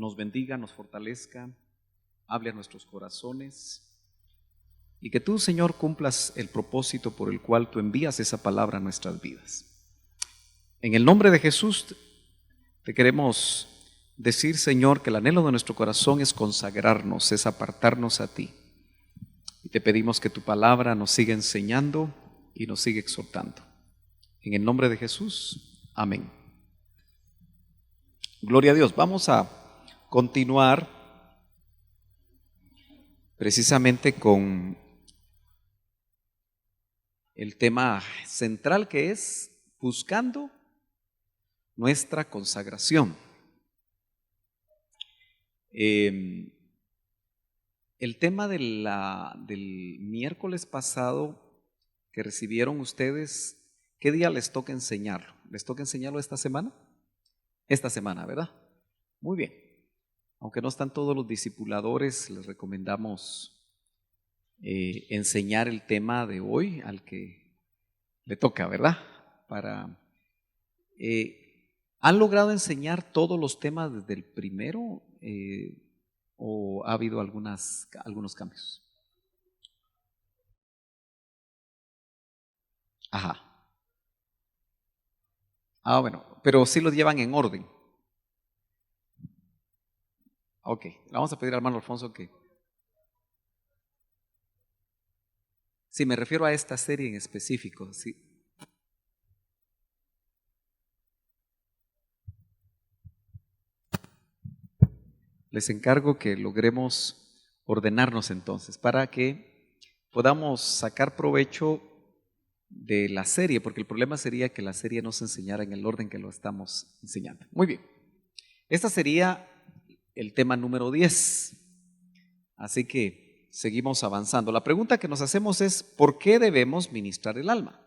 nos bendiga, nos fortalezca, hable a nuestros corazones y que tú, Señor, cumplas el propósito por el cual tú envías esa palabra a nuestras vidas. En el nombre de Jesús te queremos decir, Señor, que el anhelo de nuestro corazón es consagrarnos, es apartarnos a ti. Y te pedimos que tu palabra nos siga enseñando y nos siga exhortando. En el nombre de Jesús, amén. Gloria a Dios. Vamos a continuar precisamente con el tema central, que es buscando nuestra consagración. El tema del miércoles pasado que recibieron ustedes, ¿qué día les toca enseñarlo? ¿Les toca enseñarlo esta semana? Esta semana, ¿verdad? Muy bien. Aunque no están todos los discipuladores, les recomendamos enseñar el tema de hoy al que le toca, ¿verdad? ¿Han logrado enseñar todos los temas desde el primero o ha habido algunos cambios? Ajá. Bueno, pero sí los llevan en orden. Ok, le vamos a pedir al hermano Alfonso que... Sí, me refiero a esta serie en específico, sí. Les encargo que logremos ordenarnos entonces para que podamos sacar provecho de la serie, porque el problema sería que la serie no se enseñara en el orden que lo estamos enseñando. Muy bien, este sería el tema número 10, así que seguimos avanzando. La pregunta que nos hacemos es, ¿por qué debemos ministrar el alma?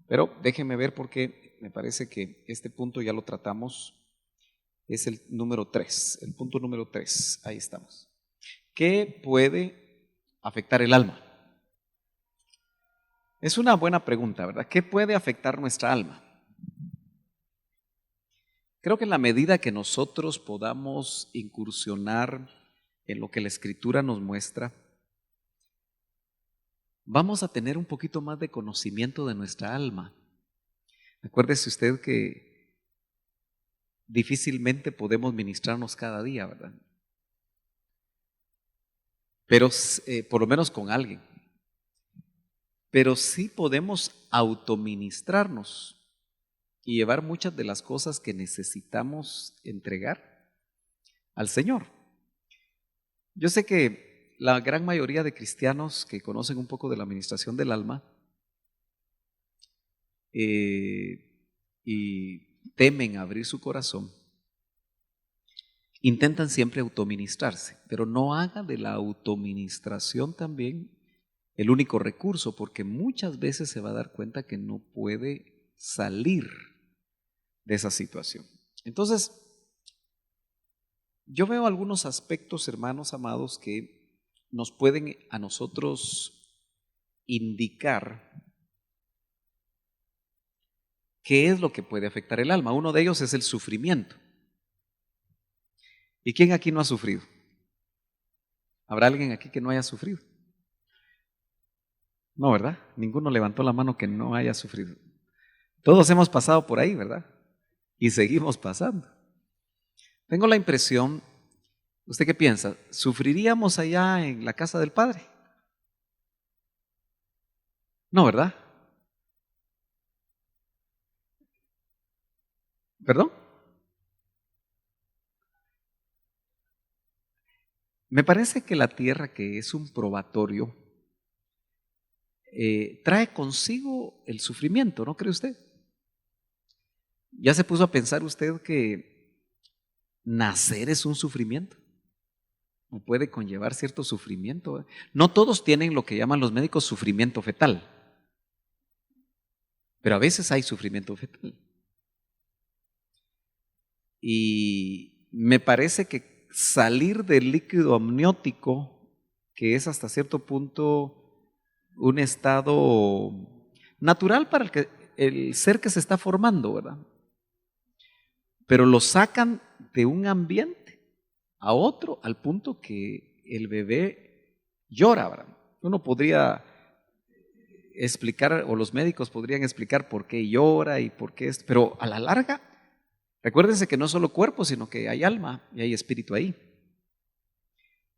Pero déjenme ver, porque me parece que este punto ya lo tratamos. Es el número 3, el punto número 3, ahí estamos. ¿Qué puede afectar el alma? Es una buena pregunta, ¿verdad? ¿Qué puede afectar nuestra alma? Creo que en la medida que nosotros podamos incursionar en lo que la Escritura nos muestra, vamos a tener un poquito más de conocimiento de nuestra alma. Acuérdese usted que difícilmente podemos ministrarnos cada día, ¿verdad? Pero por lo menos con alguien. Pero sí podemos autoministrarnos y llevar muchas de las cosas que necesitamos entregar al Señor. Yo sé que la gran mayoría de cristianos que conocen un poco de la administración del alma y temen abrir su corazón, intentan siempre autoministrarse, pero no haga de la autoministración también el único recurso, porque muchas veces se va a dar cuenta que no puede salir de esa situación. Entonces, yo veo algunos aspectos, hermanos amados, que nos pueden a nosotros indicar qué es lo que puede afectar el alma. Uno de ellos es el sufrimiento. ¿Y quién aquí no ha sufrido? ¿Habrá alguien aquí que no haya sufrido? No, ¿verdad? Ninguno levantó la mano que no haya sufrido. Todos hemos pasado por ahí, ¿verdad? Y seguimos pasando. Tengo la impresión, ¿usted qué piensa? ¿Sufriríamos allá en la casa del Padre? No, ¿verdad? ¿Perdón? Me parece que la tierra, que es un probatorio, trae consigo el sufrimiento, ¿no cree usted? ¿Ya se puso a pensar usted que nacer es un sufrimiento? ¿O puede conllevar cierto sufrimiento? No todos tienen lo que llaman los médicos sufrimiento fetal, pero a veces hay sufrimiento fetal. Y me parece que salir del líquido amniótico, que es hasta cierto punto un estado natural para el ser que se está formando, ¿verdad? Pero lo sacan de un ambiente a otro al punto que el bebé llora, ¿verdad? Uno podría explicar, o los médicos podrían explicar por qué llora y por qué es, pero a la larga, recuérdense que no es solo cuerpo, sino que hay alma y hay espíritu ahí.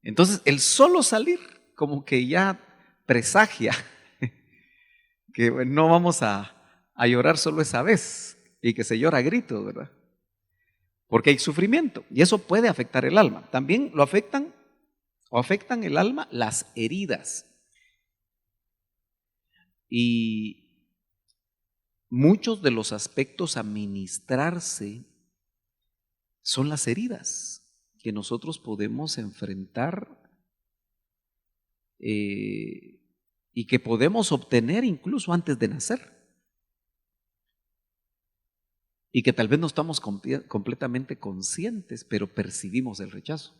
Entonces, el solo salir como que ya presagia que no vamos a llorar solo esa vez y que se llora a gritos, ¿verdad? Porque hay sufrimiento y eso puede afectar el alma. También lo afectan o afectan el alma las heridas. Y muchos de los aspectos a ministrarse son las heridas que nosotros podemos enfrentar y que podemos obtener incluso antes de nacer. Y que tal vez no estamos completamente conscientes, pero percibimos el rechazo.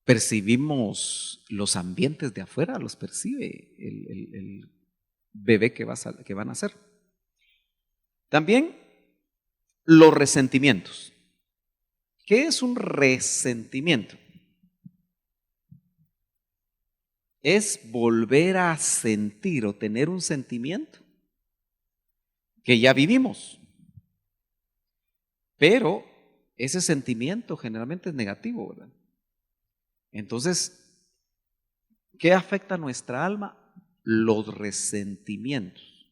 Percibimos los ambientes de afuera, los percibe el bebé que va a nacer. También los resentimientos. ¿Qué es un resentimiento? Es volver a sentir o tener un sentimiento que ya vivimos. Pero ese sentimiento generalmente es negativo, ¿verdad? Entonces, ¿qué afecta a nuestra alma? Los resentimientos.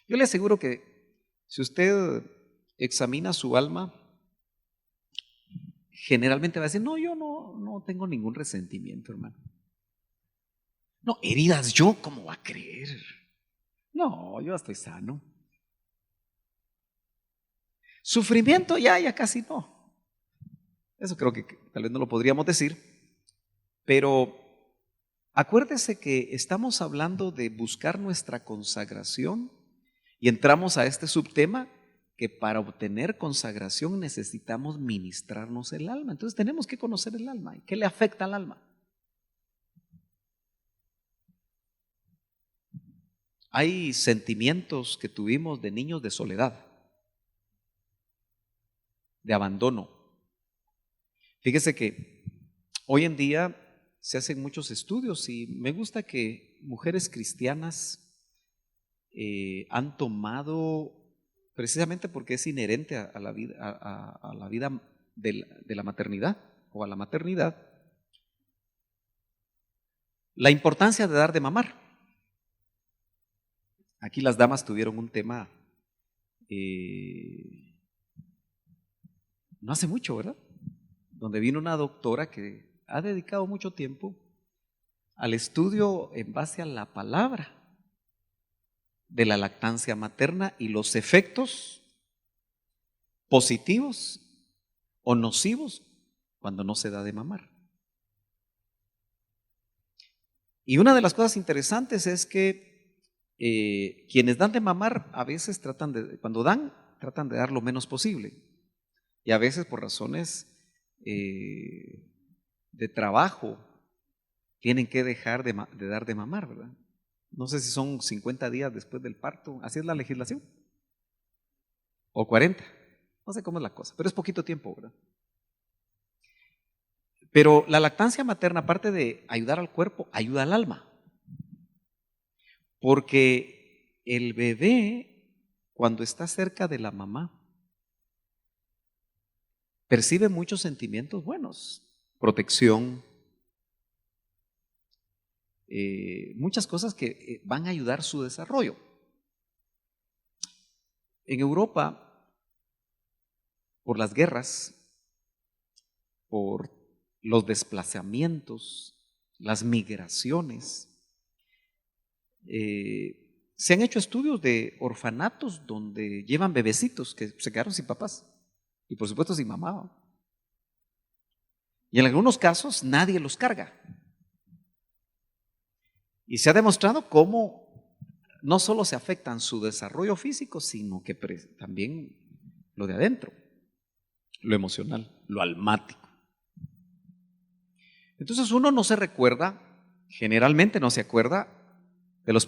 Yo le aseguro que si usted examina su alma, generalmente va a decir, no, yo no tengo ningún resentimiento, hermano. No, heridas yo, ¿cómo va a creer? No, yo estoy sano. Sufrimiento ya casi no. Eso creo que tal vez no lo podríamos decir, pero acuérdese que estamos hablando de buscar nuestra consagración y entramos a este subtema que para obtener consagración necesitamos ministrarnos el alma. Entonces tenemos que conocer el alma. ¿Qué le afecta al alma? Hay sentimientos que tuvimos de niños de soledad, de abandono. Fíjese que hoy en día se hacen muchos estudios y me gusta que mujeres cristianas han tomado, precisamente porque es inherente a la vida, a la vida de la maternidad o a la maternidad, la importancia de dar de mamar. Aquí las damas tuvieron un tema no hace mucho, ¿verdad? Donde vino una doctora que ha dedicado mucho tiempo al estudio en base a la palabra de la lactancia materna y los efectos positivos o nocivos cuando no se da de mamar. Y una de las cosas interesantes es que quienes dan de mamar a veces cuando dan, tratan de dar lo menos posible. Y a veces por razones de trabajo tienen que dejar de dar de mamar, ¿verdad? No sé si son 50 días después del parto, así es la legislación, o 40, no sé cómo es la cosa, pero es poquito tiempo, ¿verdad? Pero la lactancia materna, aparte de ayudar al cuerpo, ayuda al alma, porque el bebé, cuando está cerca de la mamá, percibe muchos sentimientos buenos, protección, muchas cosas que van a ayudar su desarrollo. En Europa, por las guerras, por los desplazamientos, las migraciones, se han hecho estudios de orfanatos donde llevan bebecitos que se quedaron sin papás y por supuesto sin mamá. Y en algunos casos nadie los carga. Y se ha demostrado cómo no solo se afectan su desarrollo físico, sino que también lo de adentro, lo emocional, lo almático. Entonces uno no se recuerda, generalmente no se acuerda de los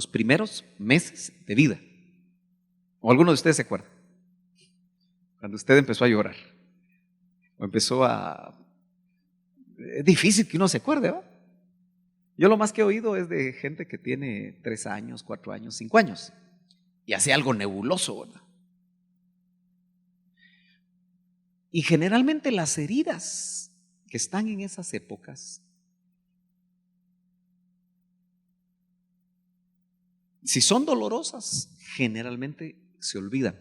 primeros meses de vida. ¿O alguno de ustedes se acuerda? Cuando usted empezó a llorar. O empezó a... Es difícil que uno se acuerde, ¿va? Yo lo más que he oído es de gente que tiene 3 años, 4 años, 5 años. Y hace algo nebuloso, ¿verdad? Y generalmente las heridas que están en esas épocas, si son dolorosas, generalmente se olvidan.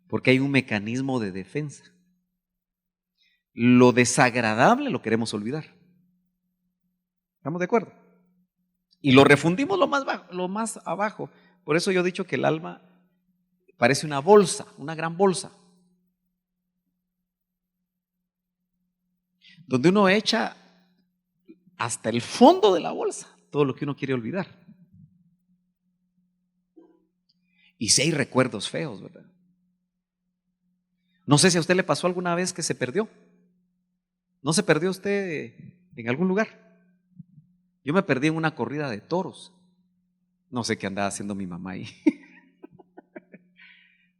Porque hay un mecanismo de defensa. Lo desagradable lo queremos olvidar. ¿Estamos de acuerdo? Y lo refundimos lo más abajo. Por eso yo he dicho que el alma parece una bolsa, una gran bolsa, donde uno echa hasta el fondo de la bolsa todo lo que uno quiere olvidar. Y si hay recuerdos feos, ¿verdad? No sé si a usted le pasó alguna vez que se perdió. ¿No se perdió usted en algún lugar? Yo me perdí en una corrida de toros. No sé qué andaba haciendo mi mamá ahí.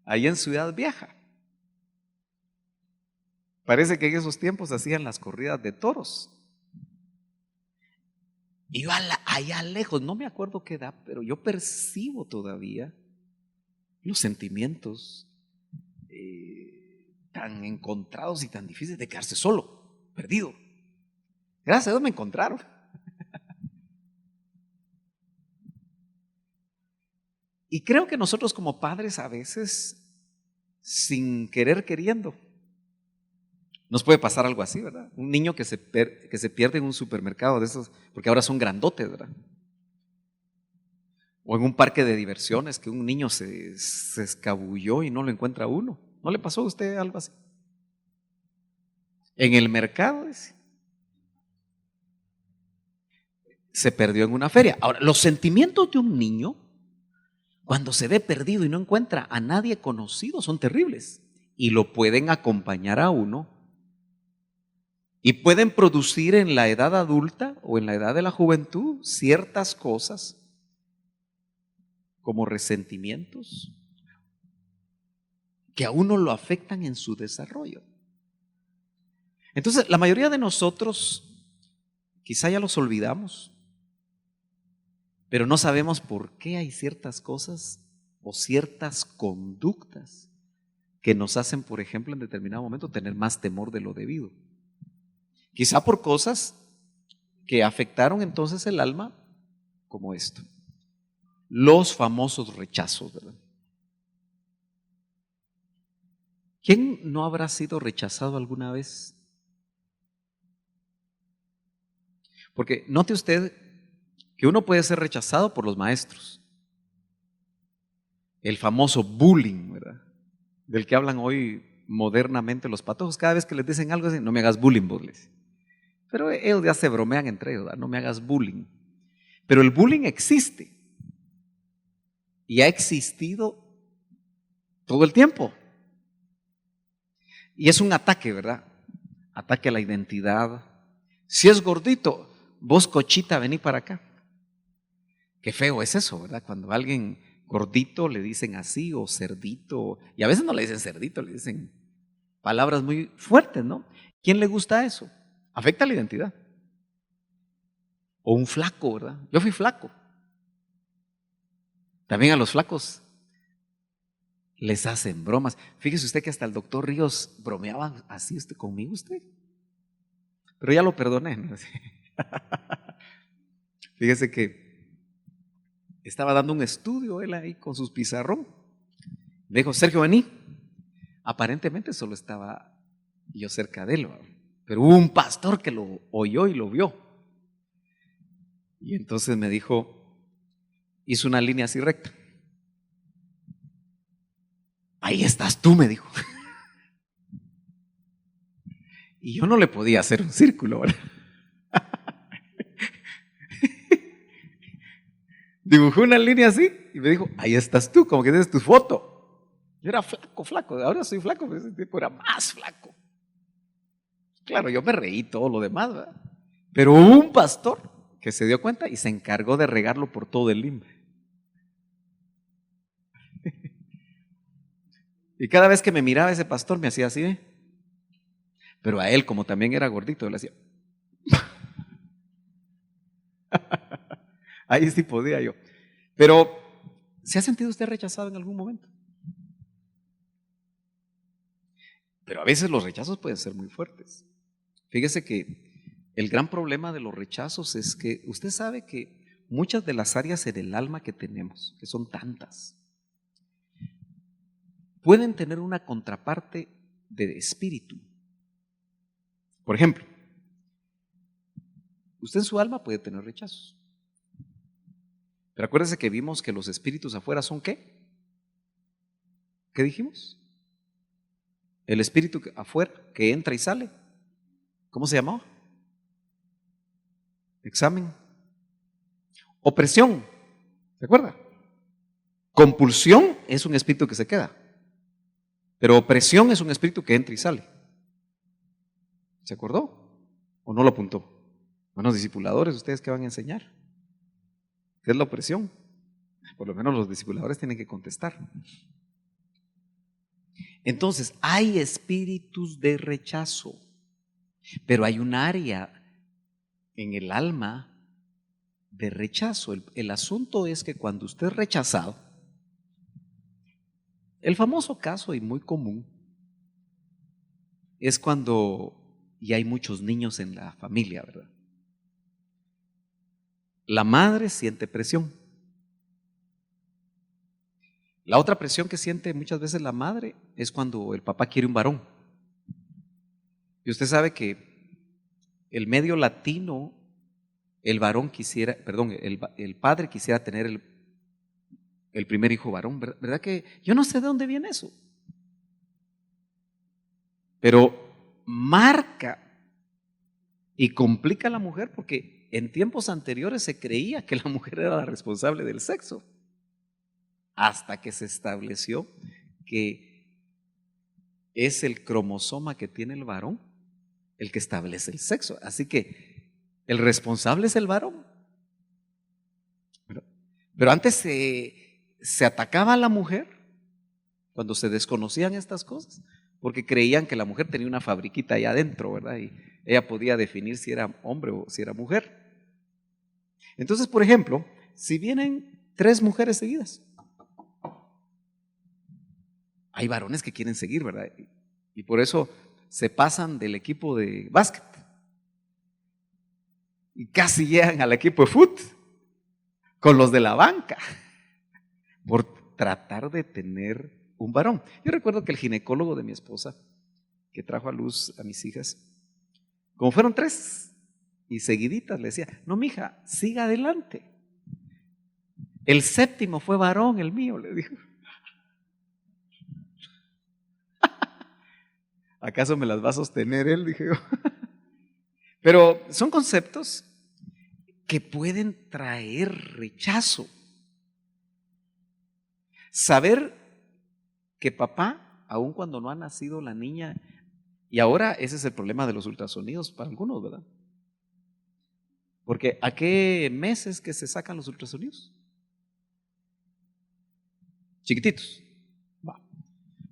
Ahí en Ciudad Vieja. Parece que en esos tiempos hacían las corridas de toros. Y yo allá lejos, no me acuerdo qué edad, pero yo percibo todavía los sentimientos tan encontrados y tan difíciles de quedarse solo, perdido. Gracias a Dios me encontraron. Y creo que nosotros como padres a veces, sin querer queriendo, nos puede pasar algo así, ¿verdad? Un niño que se pierde en un supermercado de esos, porque ahora son grandotes, ¿verdad? O en un parque de diversiones que un niño se escabulló y no lo encuentra uno. ¿No le pasó a usted algo así? En el mercado, dice. Se perdió en una feria. Ahora, los sentimientos de un niño, cuando se ve perdido y no encuentra a nadie conocido, son terribles. Y lo pueden acompañar a uno. Y pueden producir en la edad adulta o en la edad de la juventud ciertas cosas como resentimientos que a uno lo afectan en su desarrollo. Entonces, la mayoría de nosotros quizá ya los olvidamos, pero no sabemos por qué hay ciertas cosas o ciertas conductas que nos hacen, por ejemplo, en determinado momento tener más temor de lo debido. Quizá por cosas que afectaron entonces el alma, como esto. Los famosos rechazos, ¿verdad? ¿Quién no habrá sido rechazado alguna vez? Porque note usted que uno puede ser rechazado por los maestros. El famoso bullying, ¿verdad? Del que hablan hoy modernamente los patojos. Cada vez que les dicen algo, dicen, no me hagas bullying, vos les. Pero ellos ya se bromean entre ellos, ¿verdad? No me hagas bullying. Pero el bullying existe. Y ha existido todo el tiempo. Y es un ataque, ¿verdad? Ataque a la identidad. Si es gordito, vos cochita, vení para acá. Qué feo es eso, ¿verdad? Cuando a alguien gordito le dicen así, o cerdito, y a veces no le dicen cerdito, le dicen palabras muy fuertes, ¿no? ¿Quién le gusta eso? Afecta la identidad. O un flaco, ¿verdad? Yo fui flaco. También a los flacos les hacen bromas. Fíjese usted que hasta el doctor Ríos bromeaba así conmigo usted. Pero ya lo perdoné, ¿no? Fíjese que estaba dando un estudio él ahí con sus pizarrón. Le dijo, Sergio, vení. Aparentemente solo estaba yo cerca de él, pero hubo un pastor que lo oyó y lo vio. Y entonces me dijo, hizo una línea así recta. Ahí estás tú, me dijo. Y yo no le podía hacer un círculo, ¿verdad? Dibujó una línea así y me dijo, ahí estás tú, como que tienes tu foto. Yo era flaco, ahora soy flaco, pero ese tiempo era más flaco. Claro, yo me reí todo lo demás, ¿verdad? Pero hubo un pastor que se dio cuenta y se encargó de regarlo por todo el limbe. Y cada vez que me miraba ese pastor me hacía así, ¿eh? Pero a él, como también era gordito, le hacía. Ahí sí podía yo. Pero, ¿se ha sentido usted rechazado en algún momento? Pero a veces los rechazos pueden ser muy fuertes. Fíjese que el gran problema de los rechazos es que usted sabe que muchas de las áreas en el alma que tenemos, que son tantas, pueden tener una contraparte de espíritu. Por ejemplo, usted en su alma puede tener rechazos. Pero acuérdese que vimos que los espíritus afuera son ¿qué? ¿Qué dijimos? El espíritu afuera que entra y sale. ¿Cómo se llamaba? Examen. Opresión. ¿Se acuerda? Compulsión es un espíritu que se queda. Pero opresión es un espíritu que entra y sale. ¿Se acordó? ¿O no lo apuntó? Buenos discipuladores, ¿ustedes qué van a enseñar? ¿Qué es la opresión? Por lo menos los discipuladores tienen que contestar. Entonces, hay espíritus de rechazo, pero hay un área en el alma de rechazo. El asunto es que cuando usted es rechazado, el famoso caso y muy común es cuando ya hay muchos niños en la familia, ¿verdad? La madre siente presión. La otra presión que siente muchas veces la madre es cuando el papá quiere un varón. Y usted sabe que el medio latino, el varón quisiera, perdón, el padre quisiera tener el primer hijo varón, ¿verdad que yo no sé de dónde viene eso? Pero marca y complica a la mujer porque en tiempos anteriores se creía que la mujer era la responsable del sexo, hasta que se estableció que es el cromosoma que tiene el varón el que establece el sexo. Así que el responsable es el varón. Pero antes se atacaba a la mujer cuando se desconocían estas cosas, porque creían que la mujer tenía una fabriquita allá adentro, ¿verdad? Y ella podía definir si era hombre o si era mujer. Entonces, por ejemplo, si vienen 3 mujeres seguidas, hay varones que quieren seguir, ¿verdad? Y por eso se pasan del equipo de básquet y casi llegan al equipo de fútbol con los de la banca por tratar de tener un varón. Yo recuerdo que el ginecólogo de mi esposa, que trajo a luz a mis hijas, como fueron 3 y seguiditas, le decía, no, mija, siga adelante. El 7º fue varón, el mío, le dijo. ¿Acaso me las va a sostener él? Dije yo. Pero son conceptos que pueden traer rechazo. Saber que papá, aun cuando no ha nacido la niña, y ahora ese es el problema de los ultrasonidos para algunos, ¿verdad? Porque ¿a qué meses que se sacan los ultrasonidos? Chiquititos. Va.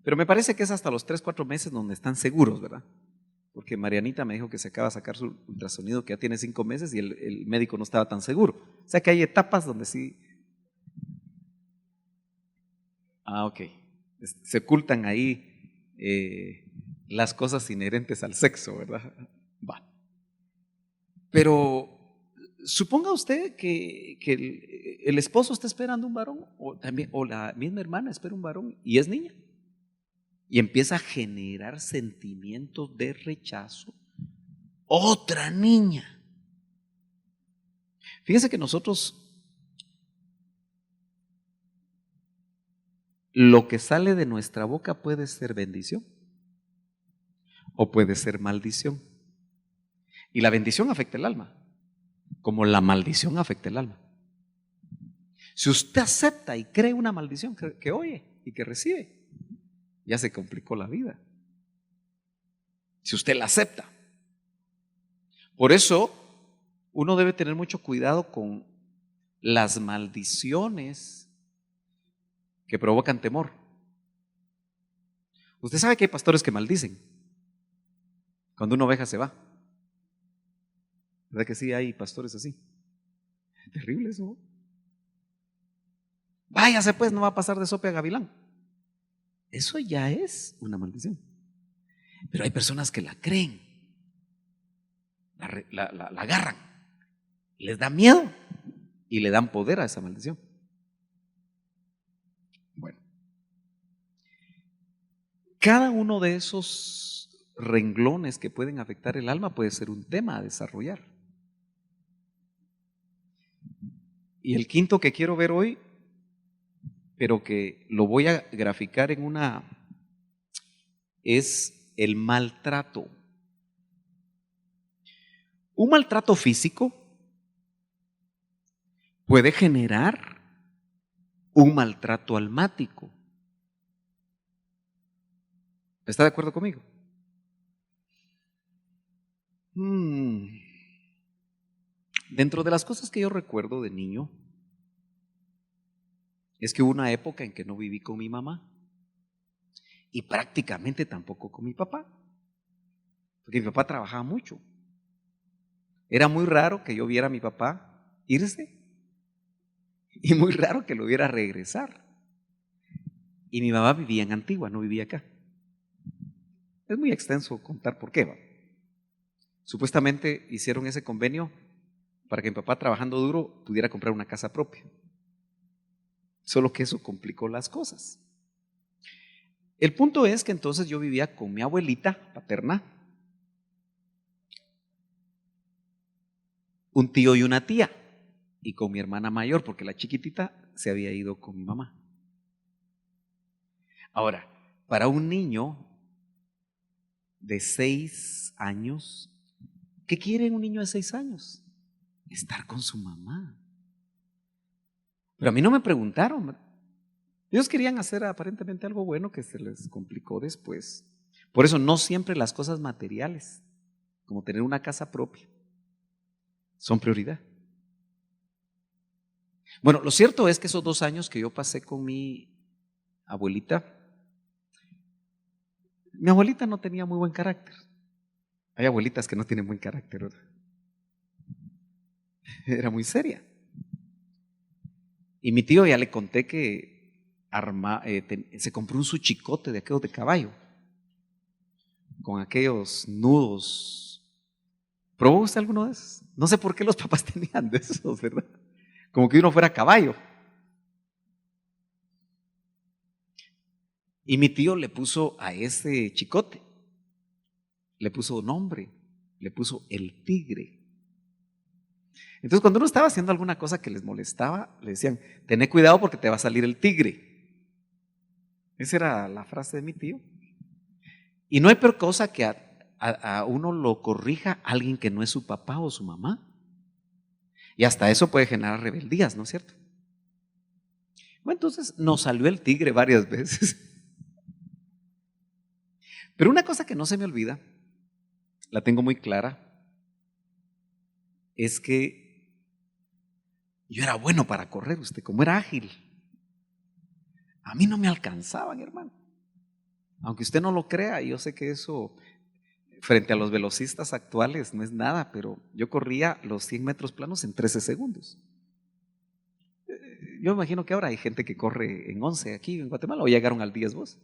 Pero me parece que es hasta los 3, 4 meses donde están seguros, ¿verdad? Porque Marianita me dijo que se acaba de sacar su ultrasonido que ya tiene 5 meses y el médico no estaba tan seguro. O sea que hay etapas donde sí. Ok. Se ocultan ahí las cosas inherentes al sexo, ¿verdad? Va. Pero suponga usted que el esposo está esperando un varón o la misma hermana espera un varón y es niña. Y empieza a generar sentimientos de rechazo. Otra niña. Fíjense que nosotros, lo que sale de nuestra boca puede ser bendición o puede ser maldición. Y la bendición afecta el alma, como la maldición afecta el alma. Si usted acepta y cree una maldición que oye y que recibe, ya se complicó la vida. Si usted la acepta. Por eso, uno debe tener mucho cuidado con las maldiciones que provocan temor. Usted sabe que hay pastores que maldicen cuando una oveja se va. ¿Verdad que sí hay pastores así? Es terrible eso. Váyase pues, no va a pasar de sope a gavilán. Eso ya es una maldición. Pero hay personas que la creen, la agarran, les da miedo y le dan poder a esa maldición. Bueno, cada uno de esos renglones que pueden afectar el alma puede ser un tema a desarrollar. Y el quinto que quiero ver hoy, pero que lo voy a graficar en es el maltrato. Un maltrato físico puede generar un maltrato almático. ¿Está de acuerdo conmigo? Dentro de las cosas que yo recuerdo de niño, es que hubo una época en que no viví con mi mamá y prácticamente tampoco con mi papá, porque mi papá trabajaba mucho. Era muy raro que yo viera a mi papá irse y muy raro que lo viera regresar. Y mi mamá vivía en Antigua, no vivía acá. Es muy extenso contar por qué va. Supuestamente hicieron ese convenio para que mi papá, trabajando duro, pudiera comprar una casa propia. Solo que eso complicó las cosas. El punto es que entonces yo vivía con mi abuelita paterna, un tío y una tía, y con mi hermana mayor, porque la chiquitita se había ido con mi mamá. Ahora, para un niño de 6 años, ¿qué quiere un niño de 6 años? Estar con su mamá. Pero a mí no me preguntaron. Ellos querían hacer aparentemente algo bueno que se les complicó después. Por eso no siempre las cosas materiales, como tener una casa propia, son prioridad. Bueno, lo cierto es que esos 2 años que yo pasé con mi abuelita no tenía muy buen carácter. Hay abuelitas que no tienen buen carácter, ¿verdad? Era muy seria. Y mi tío, ya le conté que se compró un suchicote de aquellos de caballo, con aquellos nudos. ¿Probó usted alguno de esos? No sé por qué los papás tenían de esos, ¿verdad? Como que uno fuera caballo. Y mi tío le puso a ese chicote, le puso nombre, le puso el tigre. Entonces, cuando uno estaba haciendo alguna cosa que les molestaba, le decían, tené cuidado porque te va a salir el tigre. Esa era la frase de mi tío. Y no hay peor cosa que a uno lo corrija alguien que no es su papá o su mamá. Y hasta eso puede generar rebeldías, ¿no es cierto? Bueno, entonces nos salió el tigre varias veces. Pero una cosa que no se me olvida, la tengo muy clara, es que yo era bueno para correr, usted, como era ágil. A mí no me alcanzaban, hermano. Aunque usted no lo crea, yo sé que eso frente a los velocistas actuales no es nada, pero yo corría los 100 metros planos en 13 segundos. Yo imagino que ahora hay gente que corre en 11 aquí en Guatemala, o llegaron al 10 vos.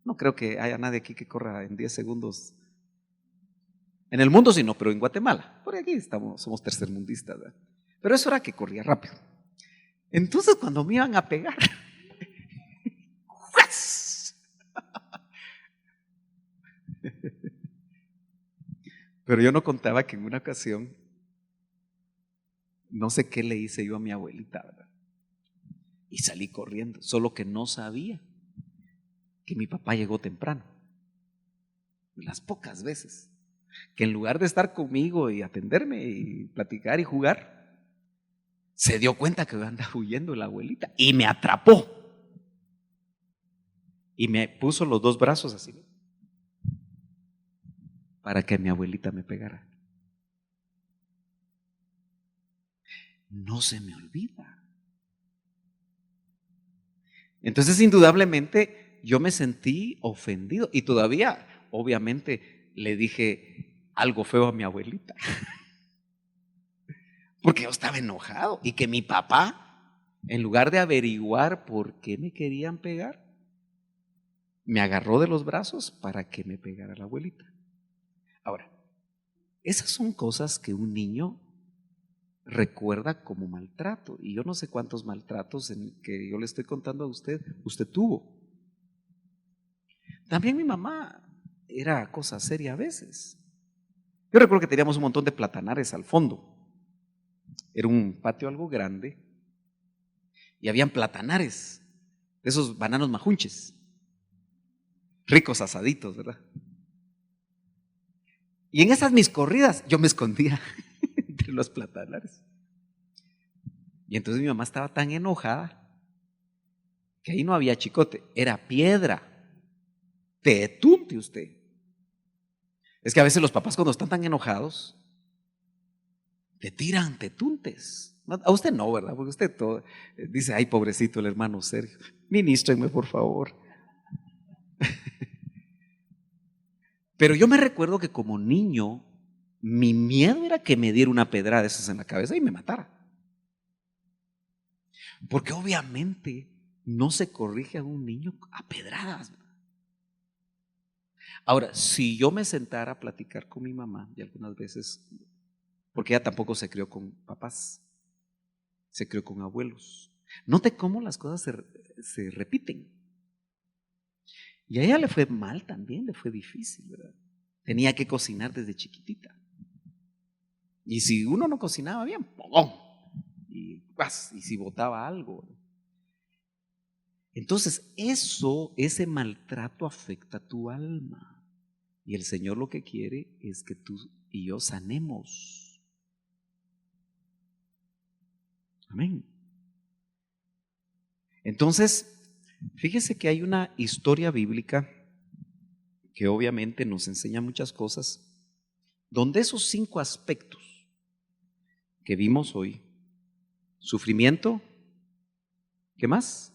No creo que haya nadie aquí que corra en 10 segundos. En el mundo sí no, pero en Guatemala. Por aquí somos tercermundistas, ¿verdad? Pero eso era que corría rápido. Entonces cuando me iban a pegar, pero yo no contaba que en una ocasión, no sé qué le hice yo a mi abuelita, ¿verdad? Y salí corriendo, solo que no sabía que mi papá llegó temprano. Las pocas veces que en lugar de estar conmigo y atenderme y platicar y jugar, se dio cuenta que andaba huyendo la abuelita y me atrapó. Y me puso los 2 brazos así para que mi abuelita me pegara. No se me olvida. Entonces, indudablemente, yo me sentí ofendido y todavía, obviamente, le dije algo feo a mi abuelita. Porque yo estaba enojado y que mi papá, en lugar de averiguar por qué me querían pegar, me agarró de los brazos para que me pegara la abuelita. Ahora, esas son cosas que un niño recuerda como maltrato. Y yo no sé cuántos maltratos que yo le estoy contando a usted tuvo. También mi mamá era cosa seria a veces. Yo recuerdo que teníamos un montón de platanares al fondo. Era un patio algo grande y habían platanares, de esos bananos majunches, ricos asaditos, ¿verdad? Y en esas mis corridas yo me escondía entre los platanares. Y entonces mi mamá estaba tan enojada que ahí no había chicote, era piedra. Te tunte usted. Es que a veces los papás cuando están tan enojados te tiran tetuntes. A usted no, ¿verdad? Porque usted todo, dice, ay, pobrecito el hermano Sergio, ministrenme por favor. Pero yo me recuerdo que como niño, mi miedo era que me diera una pedrada de esas en la cabeza y me matara. Porque obviamente no se corrige a un niño a pedradas. Ahora, si yo me sentara a platicar con mi mamá, y algunas veces, porque ella tampoco se crió con papás, se crió con abuelos. Note cómo las cosas se repiten. Y a ella le fue mal también, le fue difícil, ¿verdad? Tenía que cocinar desde chiquitita. Y si uno no cocinaba bien, ¡pum! Y si botaba algo. Entonces, ese maltrato afecta a tu alma. Y el Señor lo que quiere es que tú y yo sanemos. Amén. Entonces, fíjese que hay una historia bíblica que obviamente nos enseña muchas cosas, donde esos 5 aspectos que vimos hoy, sufrimiento, ¿qué más?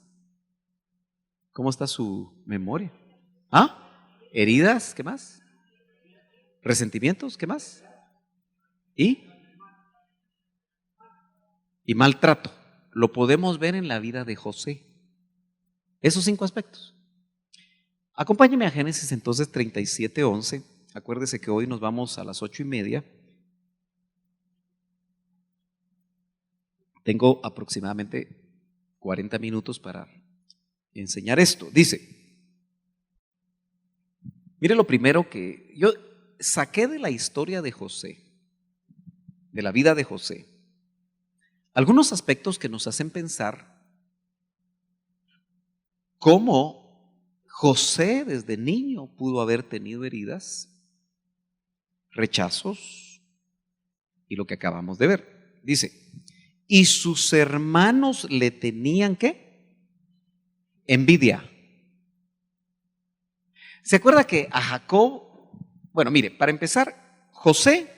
¿Cómo está su memoria? Heridas, ¿qué más? Resentimientos, ¿qué más? Y maltrato. Lo podemos ver en la vida de José. Esos 5 aspectos. Acompáñeme a Génesis entonces 37:11. Acuérdese que hoy nos vamos a las 8:30. Tengo aproximadamente 40 minutos para enseñar esto. Dice, mire lo primero que yo saqué de la historia de José, de la vida de José, algunos aspectos que nos hacen pensar cómo José desde niño pudo haber tenido heridas, rechazos y lo que acabamos de ver. Dice, y sus hermanos le tenían ¿qué? Envidia. ¿Se acuerda que a Jacob, bueno, mire, para empezar, José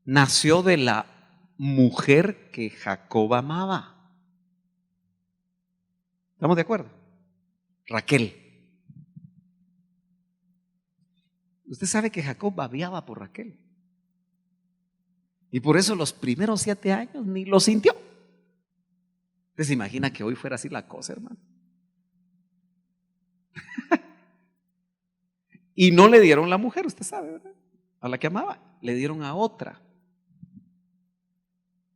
nació de la mujer que Jacob amaba? ¿Estamos de acuerdo? Raquel. Usted sabe que Jacob babeaba por Raquel. Y por eso los primeros 7 años ni lo sintió. ¿Usted se imagina que hoy fuera así la cosa, hermano? Y no le dieron la mujer, usted sabe, ¿verdad? A la que amaba, le dieron a otra.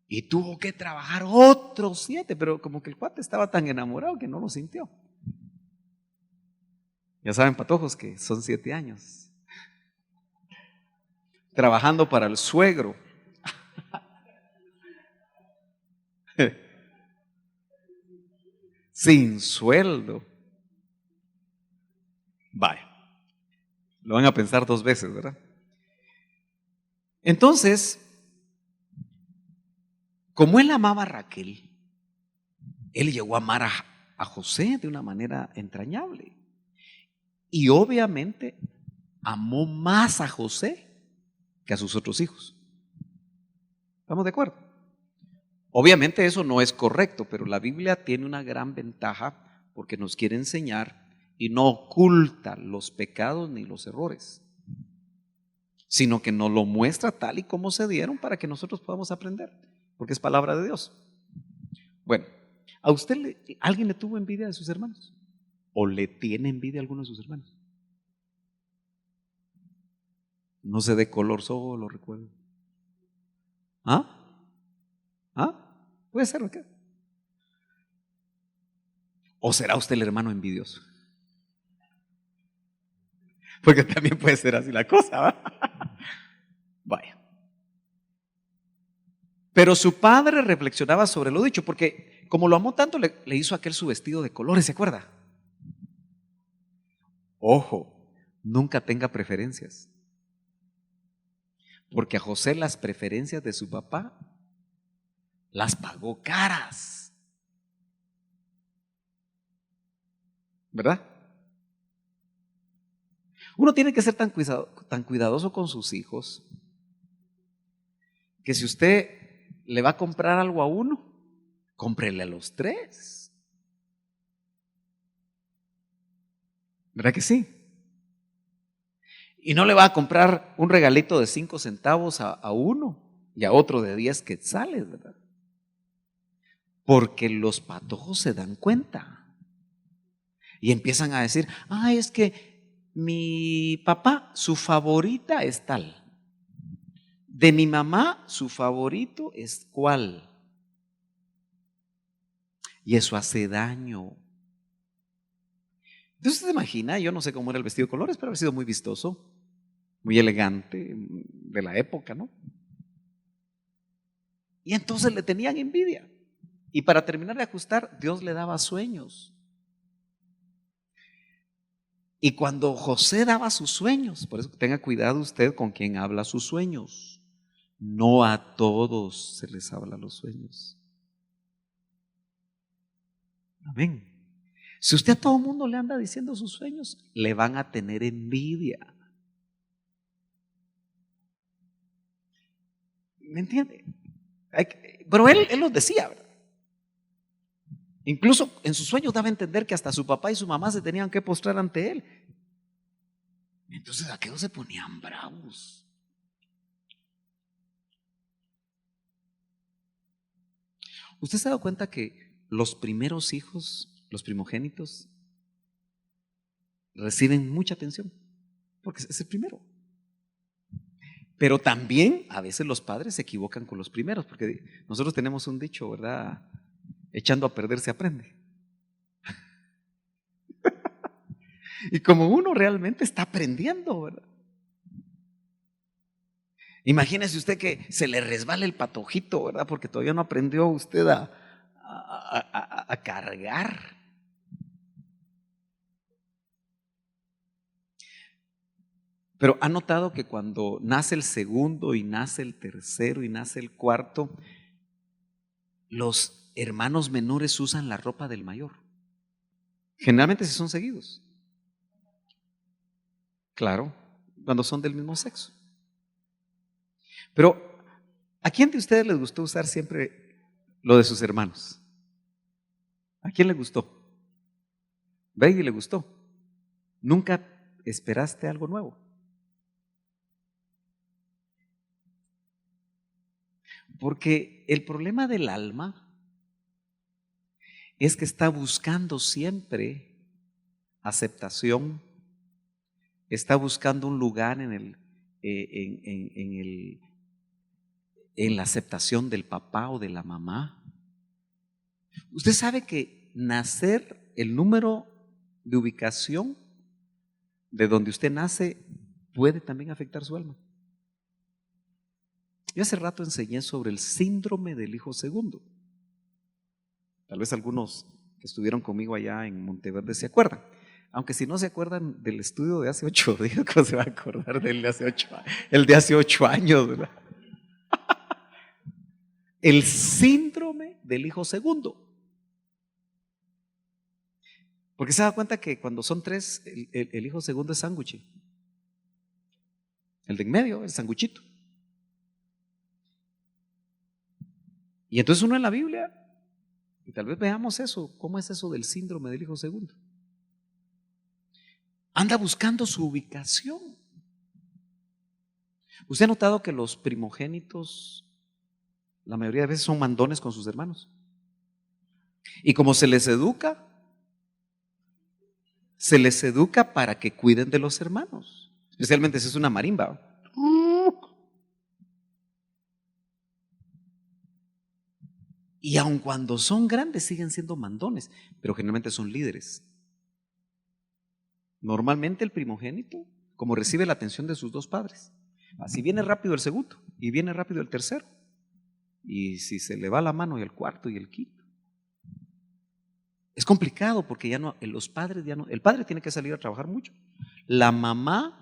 Y tuvo que trabajar otros 7, pero como que el cuate estaba tan enamorado que no lo sintió. Ya saben, patojos, que son 7 años trabajando para el suegro. Sin sueldo. Vaya, lo van a pensar 2 veces, ¿verdad? Entonces, como él amaba a Raquel, él llegó a amar a José de una manera entrañable. Y obviamente amó más a José que a sus otros hijos. ¿Estamos de acuerdo? Obviamente eso no es correcto, pero la Biblia tiene una gran ventaja porque nos quiere enseñar y no oculta los pecados ni los errores, sino que nos lo muestra tal y como se dieron para que nosotros podamos aprender, porque es palabra de Dios. Bueno, ¿a usted alguien le tuvo envidia de sus hermanos? ¿O le tiene envidia a alguno de sus hermanos? No se dé color, solo recuerdo. ¿Ah? ¿Ah? Puede ser, ¿o qué? ¿O será usted el hermano envidioso? Porque también puede ser así la cosa, ¿va? Vaya. Pero su padre reflexionaba sobre lo dicho, porque como lo amó tanto, le hizo aquel su vestido de colores, ¿se acuerda? Ojo, nunca tenga preferencias. Porque a José las preferencias de su papá las pagó caras. ¿Verdad? Uno tiene que ser tan cuidadoso con sus hijos que si usted le va a comprar algo a uno, cómprele a los tres. ¿Verdad que sí? Y no le va a comprar un regalito de 5 centavos a uno y a otro de 10 quetzales, ¿verdad? Porque los patojos se dan cuenta y empiezan a decir, es que mi papá, su favorita es tal. De mi mamá, su favorito es cuál. Y eso hace daño. Entonces, ¿se imagina? Yo no sé cómo era el vestido de colores, pero ha sido muy vistoso, muy elegante, de la época, ¿no? Y entonces le tenían envidia. Y para terminar de ajustar, Dios le daba sueños. Y cuando José daba sus sueños, por eso tenga cuidado usted con quien habla sus sueños. No a todos se les habla los sueños. Amén. Si usted a todo el mundo le anda diciendo sus sueños, le van a tener envidia. ¿Me entiende? Pero él los decía, ¿verdad? Incluso en sus sueños daba a entender que hasta su papá y su mamá se tenían que postrar ante él. Entonces aquellos se ponían bravos. ¿Usted se ha dado cuenta que los primeros hijos, los primogénitos, reciben mucha atención? Porque es el primero. Pero también a veces los padres se equivocan con los primeros, porque nosotros tenemos un dicho, ¿verdad? Echando a perder se aprende. Y como uno realmente está aprendiendo, ¿verdad? Imagínese usted que se le resbale el patojito, ¿verdad? Porque todavía no aprendió usted a cargar. Pero ha notado que cuando nace el segundo y nace el tercero y nace el cuarto, los hermanos menores usan la ropa del mayor. Generalmente si son seguidos. Claro, cuando son del mismo sexo. Pero, ¿a quién de ustedes les gustó usar siempre lo de sus hermanos? ¿A quién le gustó? Brady le gustó. ¿Nunca esperaste algo nuevo? Porque el problema del alma es que está buscando siempre aceptación, está buscando un lugar en la aceptación del papá o de la mamá. Usted sabe que nacer, el número de ubicación de donde usted nace puede también afectar su alma. Yo hace rato enseñé sobre el síndrome del hijo segundo. Tal vez algunos que estuvieron conmigo allá en Monteverde se acuerdan. Aunque si no se acuerdan del estudio de hace 8 días, ¿cómo se va a acordar del de hace 8 años? El de hace 8 años, ¿verdad? El síndrome del hijo segundo. Porque se da cuenta que cuando son tres, el hijo segundo es sándwich. El de en medio, el sanguchito. Y entonces uno en la Biblia Y tal vez veamos eso, ¿cómo es eso del síndrome del hijo segundo? Anda buscando su ubicación. ¿Usted ha notado que los primogénitos la mayoría de veces son mandones con sus hermanos? Y como se les educa para que cuiden de los hermanos, especialmente si es una marimba. Y aun cuando son grandes siguen siendo mandones, pero generalmente son líderes. Normalmente el primogénito, como recibe la atención de sus dos padres, así viene rápido el segundo y viene rápido el tercero. Y si se le va la mano y el cuarto y el quinto. Es complicado porque ya no, los padres ya no, el padre tiene que salir a trabajar mucho. La mamá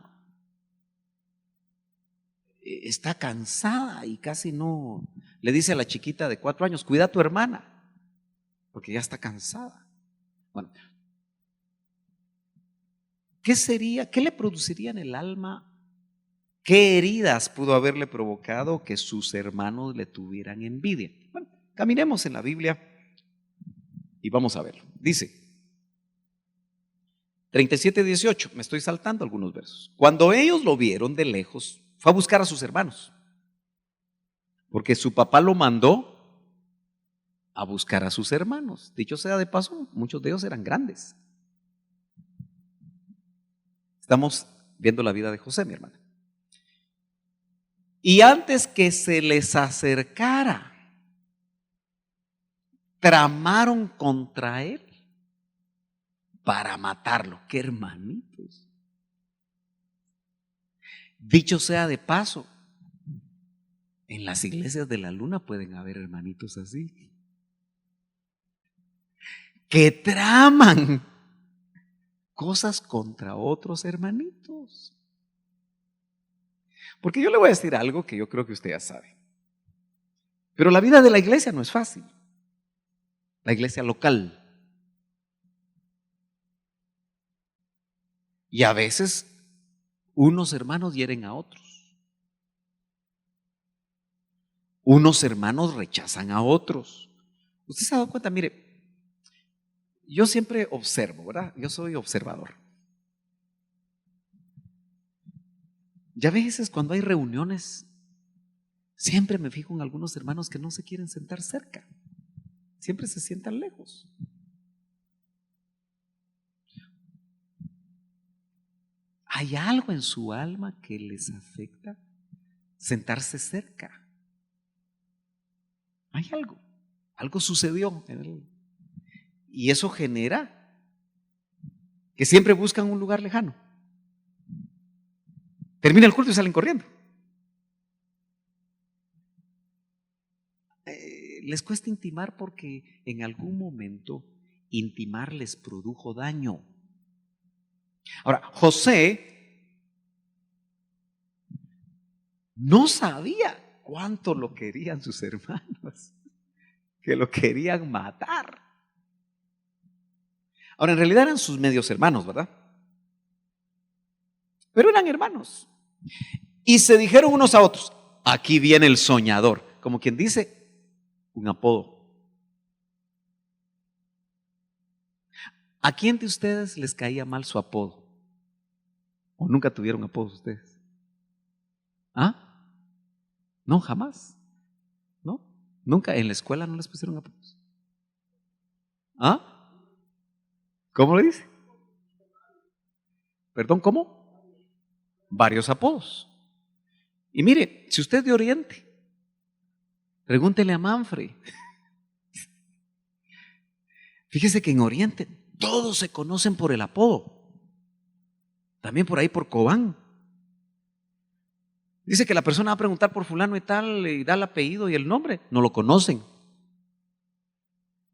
está cansada y casi no, le dice a la chiquita de 4 años, cuida a tu hermana, porque ya está cansada. Bueno, ¿qué sería, qué le produciría en el alma? ¿Qué heridas pudo haberle provocado que sus hermanos le tuvieran envidia? Bueno, caminemos en la Biblia y vamos a verlo. Dice 37:18, me estoy saltando algunos versos. Cuando ellos lo vieron de lejos, fue a buscar a sus hermanos, porque su papá lo mandó a buscar a sus hermanos. Dicho sea de paso, muchos de ellos eran grandes. Estamos viendo la vida de José, mi hermana. Y antes que se les acercara, tramaron contra él para matarlo. ¡Qué hermanitos! Dicho sea de paso, en las iglesias de la luna pueden haber hermanitos así, que traman cosas contra otros hermanitos. Porque yo le voy a decir algo que yo creo que usted ya sabe. Pero la vida de la iglesia no es fácil. La iglesia local. Y a veces unos hermanos hieren a otros. Unos hermanos rechazan a otros. Usted se ha dado cuenta, mire, yo siempre observo, ¿verdad? Yo soy observador. Ya a veces cuando hay reuniones, siempre me fijo en algunos hermanos que no se quieren sentar cerca. Siempre se sientan lejos. ¿Hay algo en su alma que les afecta sentarse cerca? Hay algo sucedió en él. Y eso genera que siempre buscan un lugar lejano. Termina el culto y salen corriendo. Les cuesta intimar porque en algún momento intimar les produjo daño. Ahora, José no sabía cuánto lo querían sus hermanos, que lo querían matar. Ahora, en realidad eran sus medios hermanos, ¿verdad? Pero eran hermanos. Y se dijeron unos a otros, aquí viene el soñador, como quien dice, un apodo. ¿A quién de ustedes les caía mal su apodo? ¿O nunca tuvieron apodos ustedes? ¿Ah? No, jamás. ¿No? Nunca en la escuela no les pusieron apodos. ¿Ah? ¿Cómo le dice? Perdón, ¿cómo? Varios apodos. Y mire, si usted es de Oriente, pregúntele a Manfred. Fíjese que en Oriente todos se conocen por el apodo. También por ahí por Cobán. Dice que la persona va a preguntar por fulano y tal, y da el apellido y el nombre, no lo conocen.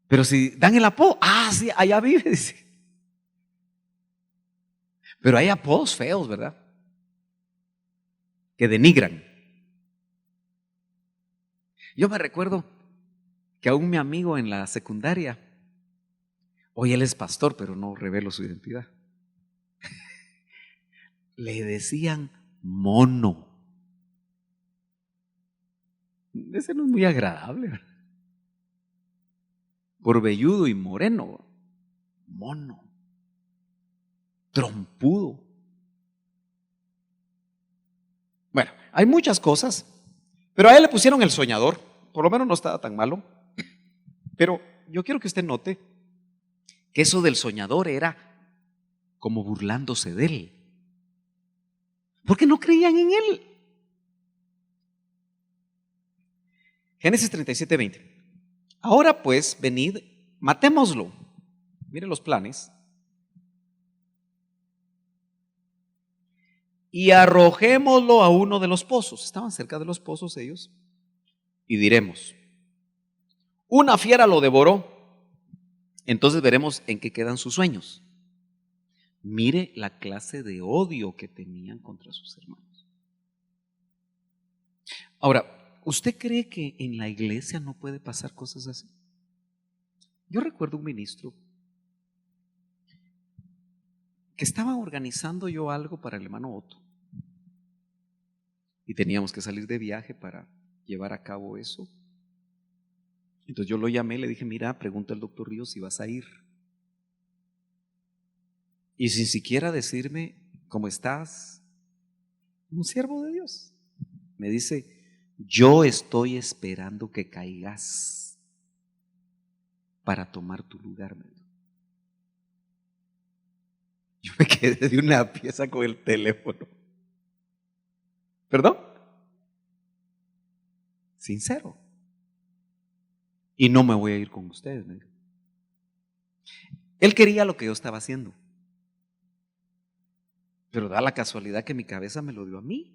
Pero si dan el apodo, sí, allá vive, dice. Pero hay apodos feos, ¿verdad? Que denigran. Yo me recuerdo que aún mi amigo en la secundaria, hoy él es pastor, pero no revelo su identidad, le decían mono. Ese no es muy agradable, ¿verdad? por velludo y moreno, mono, trompudo. Bueno, hay muchas cosas, pero a él le pusieron el soñador, por lo menos no estaba tan malo, pero yo quiero que usted note que eso del soñador era como burlándose de él, porque no creían en él. Génesis 37:20. Ahora pues, venid, matémoslo. Mire los planes. Y arrojémoslo a uno de los pozos. Estaban cerca de los pozos ellos. Y diremos, una fiera lo devoró. Entonces veremos en qué quedan sus sueños. Mire la clase de odio que tenían contra sus hermanos. Ahora, ¿usted cree que en la iglesia no puede pasar cosas así? Yo recuerdo un ministro que estaba organizando yo algo para el hermano Otto. Y teníamos que salir de viaje para llevar a cabo eso. Entonces yo lo llamé, le dije, mira, pregunta al doctor Ríos si vas a ir. Y sin siquiera decirme cómo estás, un siervo de Dios, me dice, yo estoy esperando que caigas para tomar tu lugar. Yo me quedé de una pieza con el teléfono. ¿Perdón? Sincero. Y no me voy a ir con ustedes, me dijo. Él quería lo que yo estaba haciendo, pero da la casualidad que mi cabeza me lo dio a mí.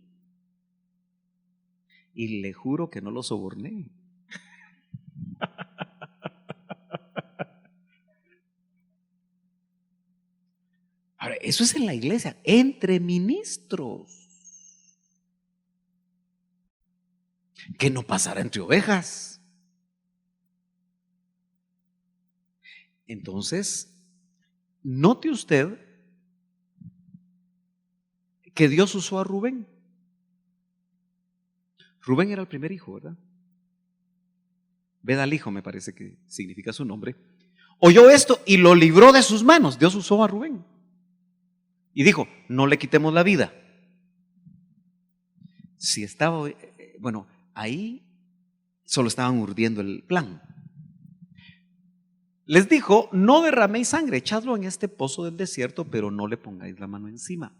Y le juro que no lo soborné. Ahora, eso es en la iglesia, entre ministros. Que no pasara entre ovejas. Entonces, note usted que Dios usó a Rubén. Rubén era el primer hijo, ¿verdad? Ved al hijo, me parece que significa su nombre. Oyó esto y lo libró de sus manos. Dios usó a Rubén. Y dijo, no le quitemos la vida. Si estaba, bueno, ahí solo estaban urdiendo el plan. Les dijo, no derraméis sangre, echadlo en este pozo del desierto, pero no le pongáis la mano encima.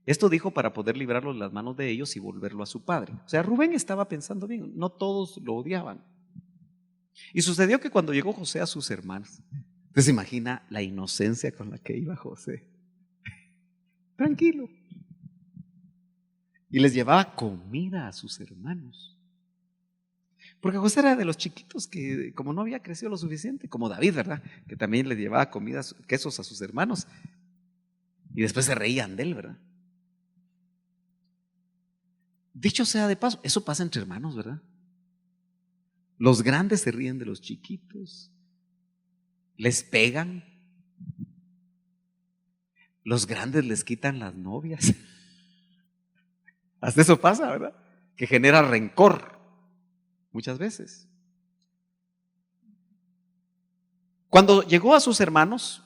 Esto dijo para poder librarlo de las manos de ellos y volverlo a su padre. O sea, Rubén estaba pensando bien, no todos lo odiaban. Y sucedió que cuando llegó José a sus hermanos, usted se imagina la inocencia con la que iba José. Tranquilo. Y les llevaba comida a sus hermanos. Porque José era de los chiquitos que, como no había crecido lo suficiente, como David, ¿verdad? Que también le llevaba comida, quesos a sus hermanos. Y después se reían de él, ¿verdad? Dicho sea de paso, eso pasa entre hermanos, ¿verdad? Los grandes se ríen de los chiquitos, les pegan, los grandes les quitan las novias. Hasta eso pasa, ¿verdad? Que genera rencor muchas veces. Cuando llegó a sus hermanos,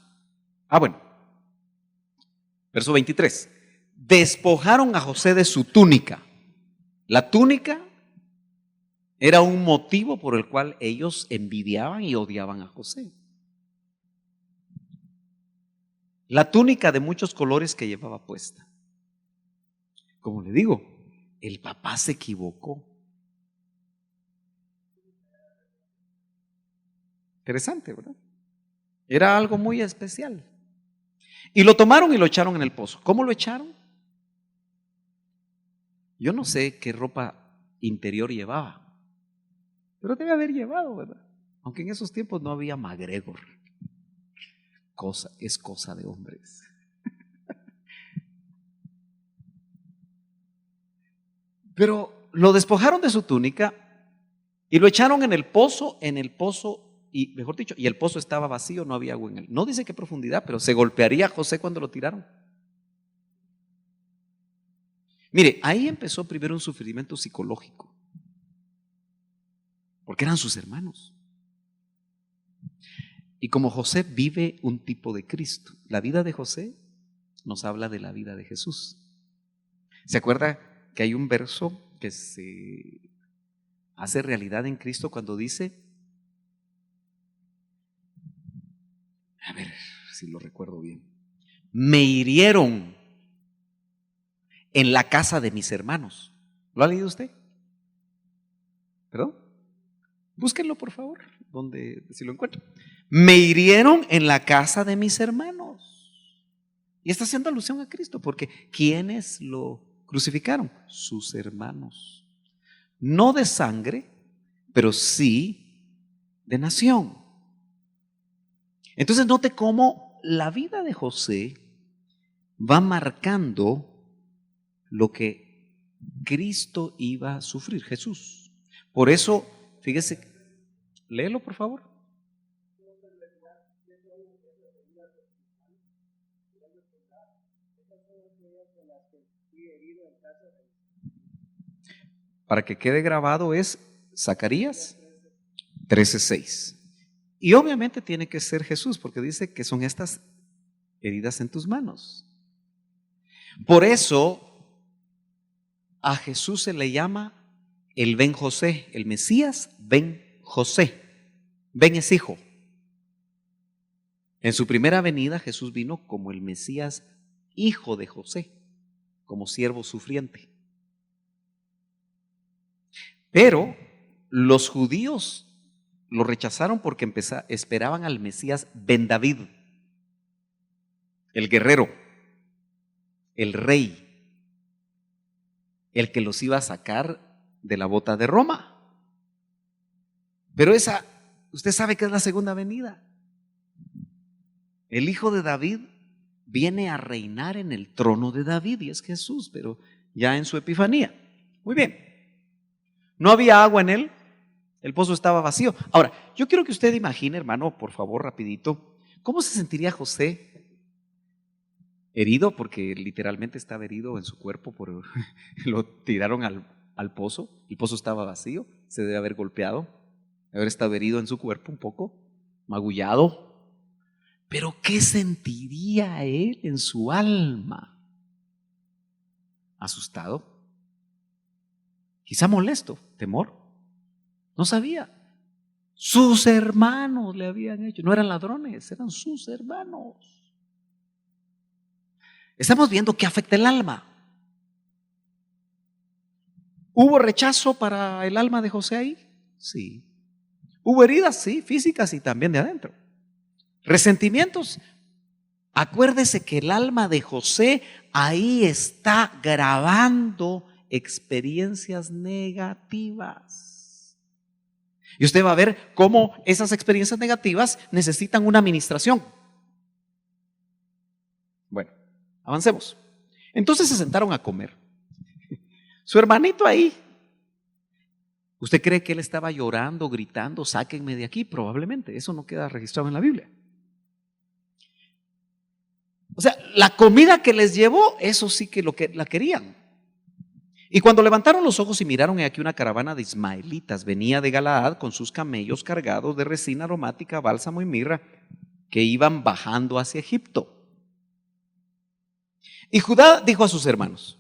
verso 23, despojaron a José de su túnica. La túnica era un motivo por el cual ellos envidiaban y odiaban a José. La túnica de muchos colores que llevaba puesta. Como le digo, el papá se equivocó. Interesante, ¿verdad? Era algo muy especial. Y lo tomaron y lo echaron en el pozo. ¿Cómo lo echaron? Yo no sé qué ropa interior llevaba, pero debe haber llevado, ¿verdad? Aunque en esos tiempos no había MacGregor. Es cosa de hombres. Pero lo despojaron de su túnica y lo echaron en el pozo, y mejor dicho, y el pozo estaba vacío, no había agua en él. No dice qué profundidad, pero se golpearía a José cuando lo tiraron. Mire, ahí empezó primero un sufrimiento psicológico, porque eran sus hermanos. Y como José vive un tipo de Cristo, la vida de José nos habla de la vida de Jesús. ¿Se acuerda que hay un verso que se hace realidad en Cristo cuando dice, a ver si lo recuerdo bien, me hirieron en la casa de mis hermanos? ¿Lo ha leído usted? ¿Perdón? Búsquenlo por favor, si lo encuentran. Me hirieron en la casa de mis hermanos. Y está haciendo alusión a Cristo, porque ¿quiénes lo crucificaron? Sus hermanos. No de sangre, pero sí de nación. Entonces note cómo la vida de José va marcando lo que Cristo iba a sufrir, Jesús. Por eso, fíjese, léelo por favor. Para que quede grabado es Zacarías 13:6. Y obviamente tiene que ser Jesús, porque dice que son estas heridas en tus manos. Por eso a Jesús se le llama el Ben José, el Mesías Ben José. Ben es hijo. En su primera venida Jesús vino como el Mesías hijo de José, como siervo sufriente. Pero los judíos lo rechazaron porque esperaban al Mesías Ben David, el guerrero, el rey, el que los iba a sacar de la bota de Roma. Pero esa, usted sabe que es la segunda venida. El hijo de David viene a reinar en el trono de David y es Jesús, pero ya en su epifanía. Muy bien. No había agua en él, el pozo estaba vacío. Ahora, yo quiero que usted imagine, hermano, por favor, rapidito, ¿cómo se sentiría José herido? Porque literalmente estaba herido en su cuerpo, lo tiraron al pozo, el pozo estaba vacío, se debe haber golpeado, haber estado herido en su cuerpo un poco, magullado. Pero ¿qué sentiría él en su alma? ¿Asustado? Quizá molesto, temor. No sabía. Sus hermanos le habían hecho, no eran ladrones, eran sus hermanos. Estamos viendo que afecta el alma. ¿Hubo rechazo para el alma de José ahí? Sí. ¿Hubo heridas? Sí, físicas y también de adentro. ¿Resentimientos? Acuérdese que el alma de José ahí está grabando experiencias negativas. Y usted va a ver cómo esas experiencias negativas necesitan una administración. Bueno, avancemos. Entonces se sentaron a comer. Su hermanito ahí. ¿Usted cree que él estaba llorando, gritando, sáquenme de aquí? Probablemente, eso no queda registrado en la Biblia. O sea, la comida que les llevó, eso sí que la querían. Y cuando levantaron los ojos y miraron, he aquí una caravana de ismaelitas venía de Galaad con sus camellos cargados de resina aromática, bálsamo y mirra, que iban bajando hacia Egipto. Y Judá dijo a sus hermanos,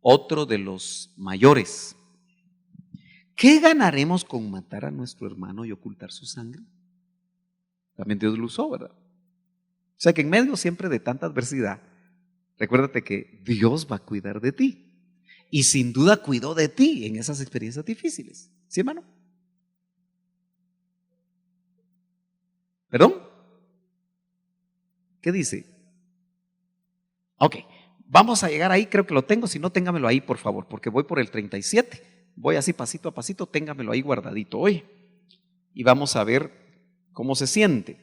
otro de los mayores, ¿qué ganaremos con matar a nuestro hermano y ocultar su sangre? También Dios lo usó, ¿verdad? O sea que en medio siempre de tanta adversidad, recuérdate que Dios va a cuidar de ti. Y sin duda cuidó de ti en esas experiencias difíciles. ¿Sí, hermano? ¿Perdón? ¿Qué dice? Ok, vamos a llegar ahí, creo que lo tengo. Si no, téngamelo ahí, por favor, porque voy por el 37. Voy así pasito a pasito, téngamelo ahí guardadito hoy. Y vamos a ver cómo se siente.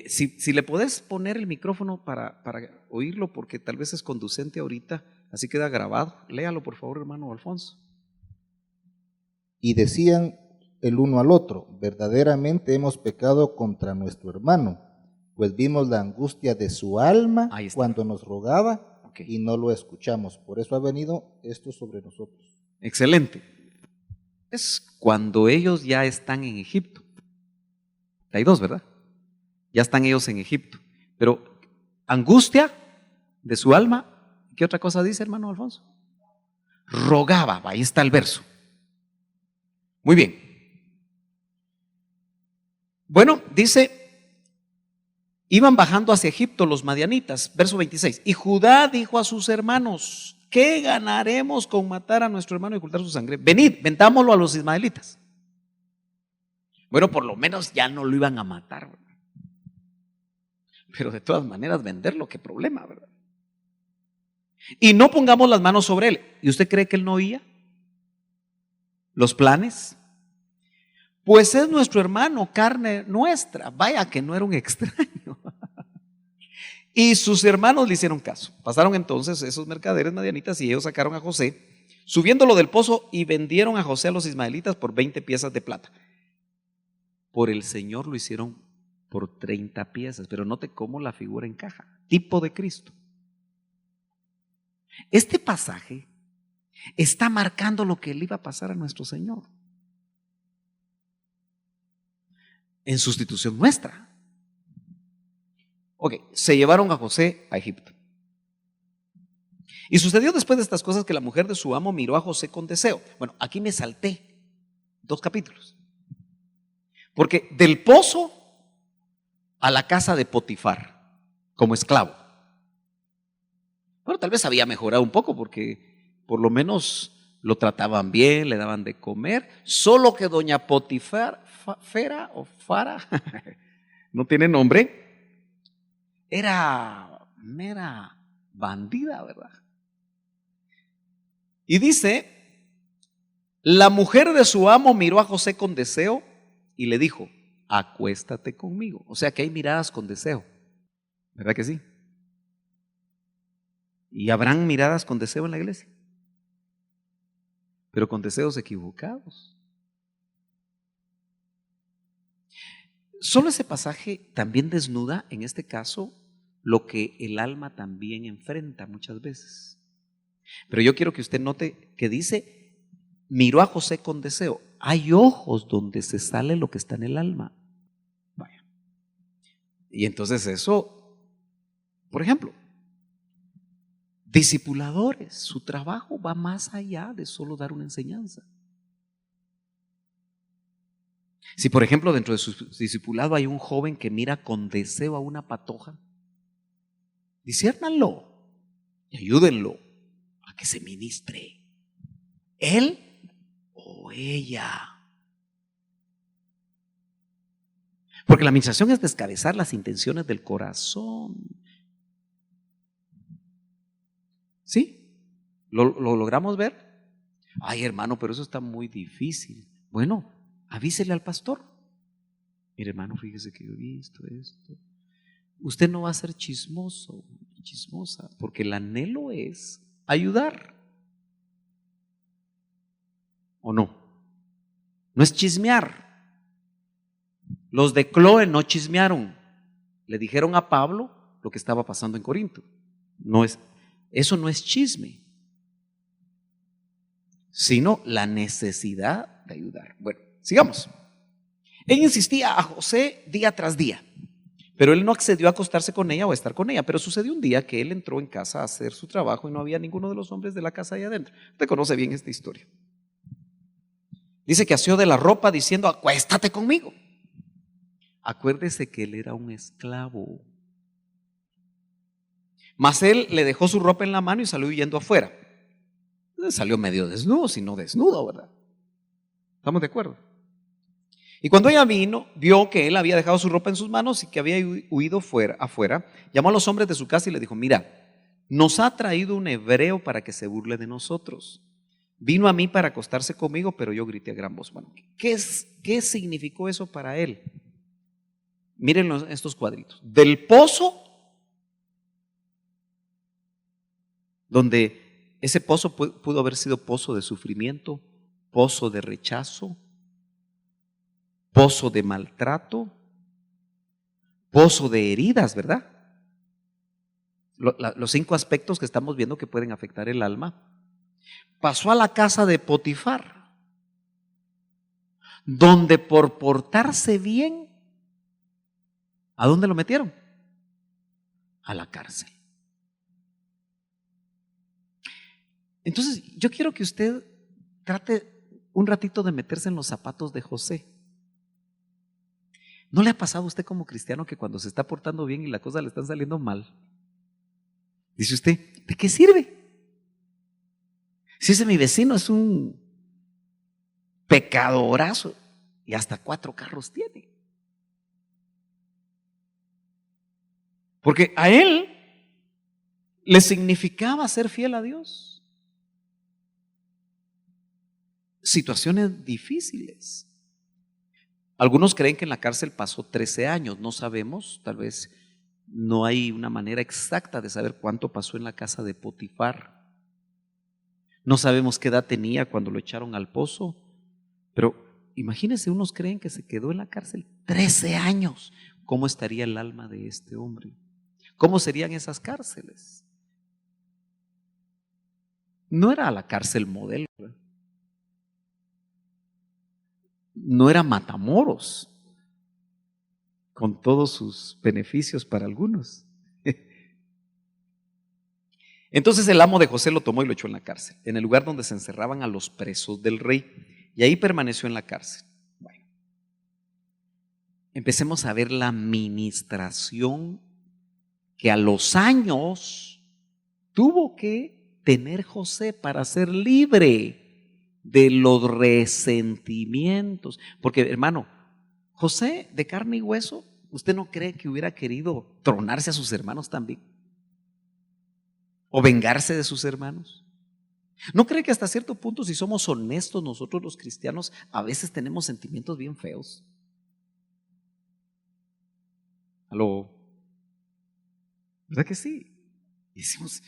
Si le podés poner el micrófono para oírlo, porque tal vez es conducente ahorita, así queda grabado. Léalo por favor, hermano Alfonso. Y decían el uno al otro, verdaderamente hemos pecado contra nuestro hermano, pues vimos la angustia de su alma cuando nos rogaba, y no lo escuchamos. Por eso ha venido esto sobre nosotros. Excelente. Es cuando ellos ya están en Egipto. 32, ¿verdad? Ya están ellos en Egipto. Pero angustia de su alma. ¿Qué otra cosa dice, hermano Alfonso? Rogaba, ahí está el verso. Muy bien. Bueno, dice, iban bajando hacia Egipto los madianitas, verso 26. Y Judá dijo a sus hermanos: ¿qué ganaremos con matar a nuestro hermano y ocultar su sangre? Venid, vendámoslo a los ismaelitas. Bueno, por lo menos ya no lo iban a matar, ¿verdad? Pero de todas maneras venderlo, qué problema, ¿verdad? Y no pongamos las manos sobre él. ¿Y usted cree que él no oía los planes? Pues es nuestro hermano, carne nuestra. Vaya que no era un extraño. Y sus hermanos le hicieron caso. Pasaron entonces esos mercaderes madianitas y ellos sacaron a José, subiéndolo del pozo, y vendieron a José a los ismaelitas por 20 piezas de plata. Por el Señor lo hicieron por 30 piezas, pero note cómo la figura encaja. Tipo de Cristo. Este pasaje está marcando lo que le iba a pasar a nuestro Señor en sustitución nuestra. Ok, se llevaron a José a Egipto. Y sucedió después de estas cosas que la mujer de su amo miró a José con deseo. Bueno, aquí me salté 2 capítulos. Porque del pozo a la casa de Potifar como esclavo. Bueno, tal vez había mejorado un poco porque por lo menos lo trataban bien, le daban de comer. Solo que doña Potifar, Fara, no tiene nombre, era mera bandida, ¿verdad? Y dice, la mujer de su amo miró a José con deseo y le dijo: acuéstate conmigo. O sea que hay miradas con deseo, ¿verdad que sí? Y habrán miradas con deseo en la iglesia, pero con deseos equivocados. Solo ese pasaje también desnuda, en este caso, lo que el alma también enfrenta muchas veces. Pero yo quiero que usted note que dice, miró a José con deseo. Hay ojos donde se sale lo que está en el alma. Vaya. Y entonces eso, por ejemplo, discipuladores, su trabajo va más allá de solo dar una enseñanza. Si por ejemplo dentro de su discipulado hay un joven que mira con deseo a una patoja, disciérnanlo y ayúdenlo a que se ministre, él o ella. Porque la administración es descabezar las intenciones del corazón. ¿Sí? ¿Lo logramos ver? Ay, hermano, pero eso está muy difícil. Bueno, avísele al pastor. Mire, hermano, fíjese que yo he visto esto. Usted no va a ser chismoso, chismosa, porque el anhelo es ayudar. ¿O no? No es chismear. Los de Cloe no chismearon. Le dijeron a Pablo lo que estaba pasando en Corinto. Eso no es chisme, sino la necesidad de ayudar. Bueno, sigamos. Él insistía a José día tras día, pero él no accedió a acostarse con ella o a estar con ella. Pero sucedió un día que él entró en casa a hacer su trabajo y no había ninguno de los hombres de la casa ahí adentro. Usted conoce bien esta historia. Dice que asió de la ropa diciendo: acuéstate conmigo. Acuérdese que él era un esclavo. Mas él le dejó su ropa en la mano y salió huyendo afuera. Salió medio desnudo, si no desnudo, ¿verdad? ¿Estamos de acuerdo? Y cuando ella vio que él había dejado su ropa en sus manos y que había huido afuera, llamó a los hombres de su casa y le dijo: mira, nos ha traído un hebreo para que se burle de nosotros. Vino a mí para acostarse conmigo, pero yo grité a gran voz. Bueno, ¿qué significó eso para él? Miren estos cuadritos. Del pozo, donde ese pozo pudo haber sido pozo de sufrimiento, pozo de rechazo, pozo de maltrato, pozo de heridas, ¿verdad? Los 5 aspectos que estamos viendo que pueden afectar el alma. Pasó a la casa de Potifar, donde por portarse bien ¿A dónde lo metieron? A la cárcel. Entonces, yo quiero que usted trate un ratito de meterse en los zapatos de José. ¿No le ha pasado a usted como cristiano que cuando se está portando bien y la cosa le está saliendo mal, dice usted, ¿de qué sirve? Si ese mi vecino es un pecadorazo y hasta 4 carros tiene. Porque a él le significaba ser fiel a Dios. Situaciones difíciles. Algunos creen que en la cárcel pasó 13 años, no sabemos, tal vez no hay una manera exacta de saber cuánto pasó en la casa de Potifar. No sabemos qué edad tenía cuando lo echaron al pozo, pero imagínense, unos creen que se quedó en la cárcel 13 años. ¿Cómo estaría el alma de este hombre? ¿Cómo serían esas cárceles? No era la cárcel modelo, no era Matamoros, con todos sus beneficios para algunos. Entonces el amo de José lo tomó y lo echó en la cárcel, en el lugar donde se encerraban a los presos del rey, y ahí permaneció en la cárcel. Bueno, empecemos a ver la administración que a los años tuvo que tener José para ser libre de los resentimientos. Porque, hermano, José de carne y hueso, ¿usted no cree que hubiera querido tronarse a sus hermanos también? ¿O vengarse de sus hermanos? ¿No cree que hasta cierto punto, si somos honestos nosotros los cristianos, a veces tenemos sentimientos bien feos? ¿Aló? ¿Verdad que sí? Y decimos,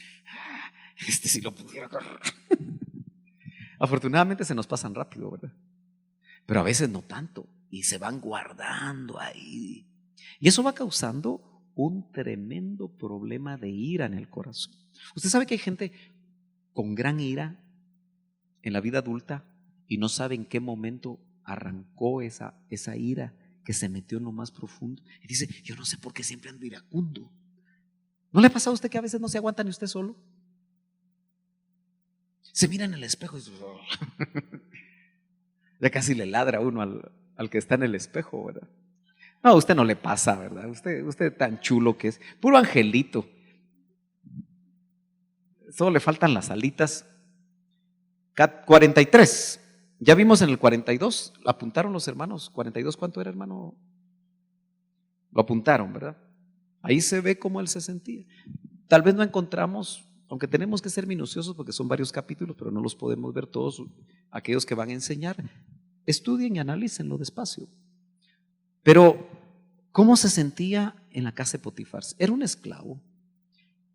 este sí lo pudiera agarrar. Afortunadamente se nos pasan rápido, ¿verdad? Pero a veces no tanto, y se van guardando ahí. Y eso va causando un tremendo problema de ira en el corazón. Usted sabe que hay gente con gran ira en la vida adulta y no sabe en qué momento arrancó esa ira que se metió en lo más profundo. Y dice, yo no sé por qué siempre ando iracundo. ¿No le ha pasado a usted que a veces no se aguanta ni usted solo? Se mira en el espejo y dice, oh. Ya casi le ladra uno al que está en el espejo, ¿verdad? No, a usted no le pasa, ¿verdad? Usted tan chulo que es, puro angelito. Solo le faltan las alitas. 43. Ya vimos en el 42, apuntaron los hermanos. 42, ¿cuánto era, hermano? Lo apuntaron, ¿verdad? Ahí se ve cómo él se sentía. Tal vez no encontramos, aunque tenemos que ser minuciosos porque son varios capítulos, pero no los podemos ver todos. Aquellos que van a enseñar, estudien y analícenlo despacio. Pero, ¿cómo se sentía en la casa de Potifar? Era un esclavo.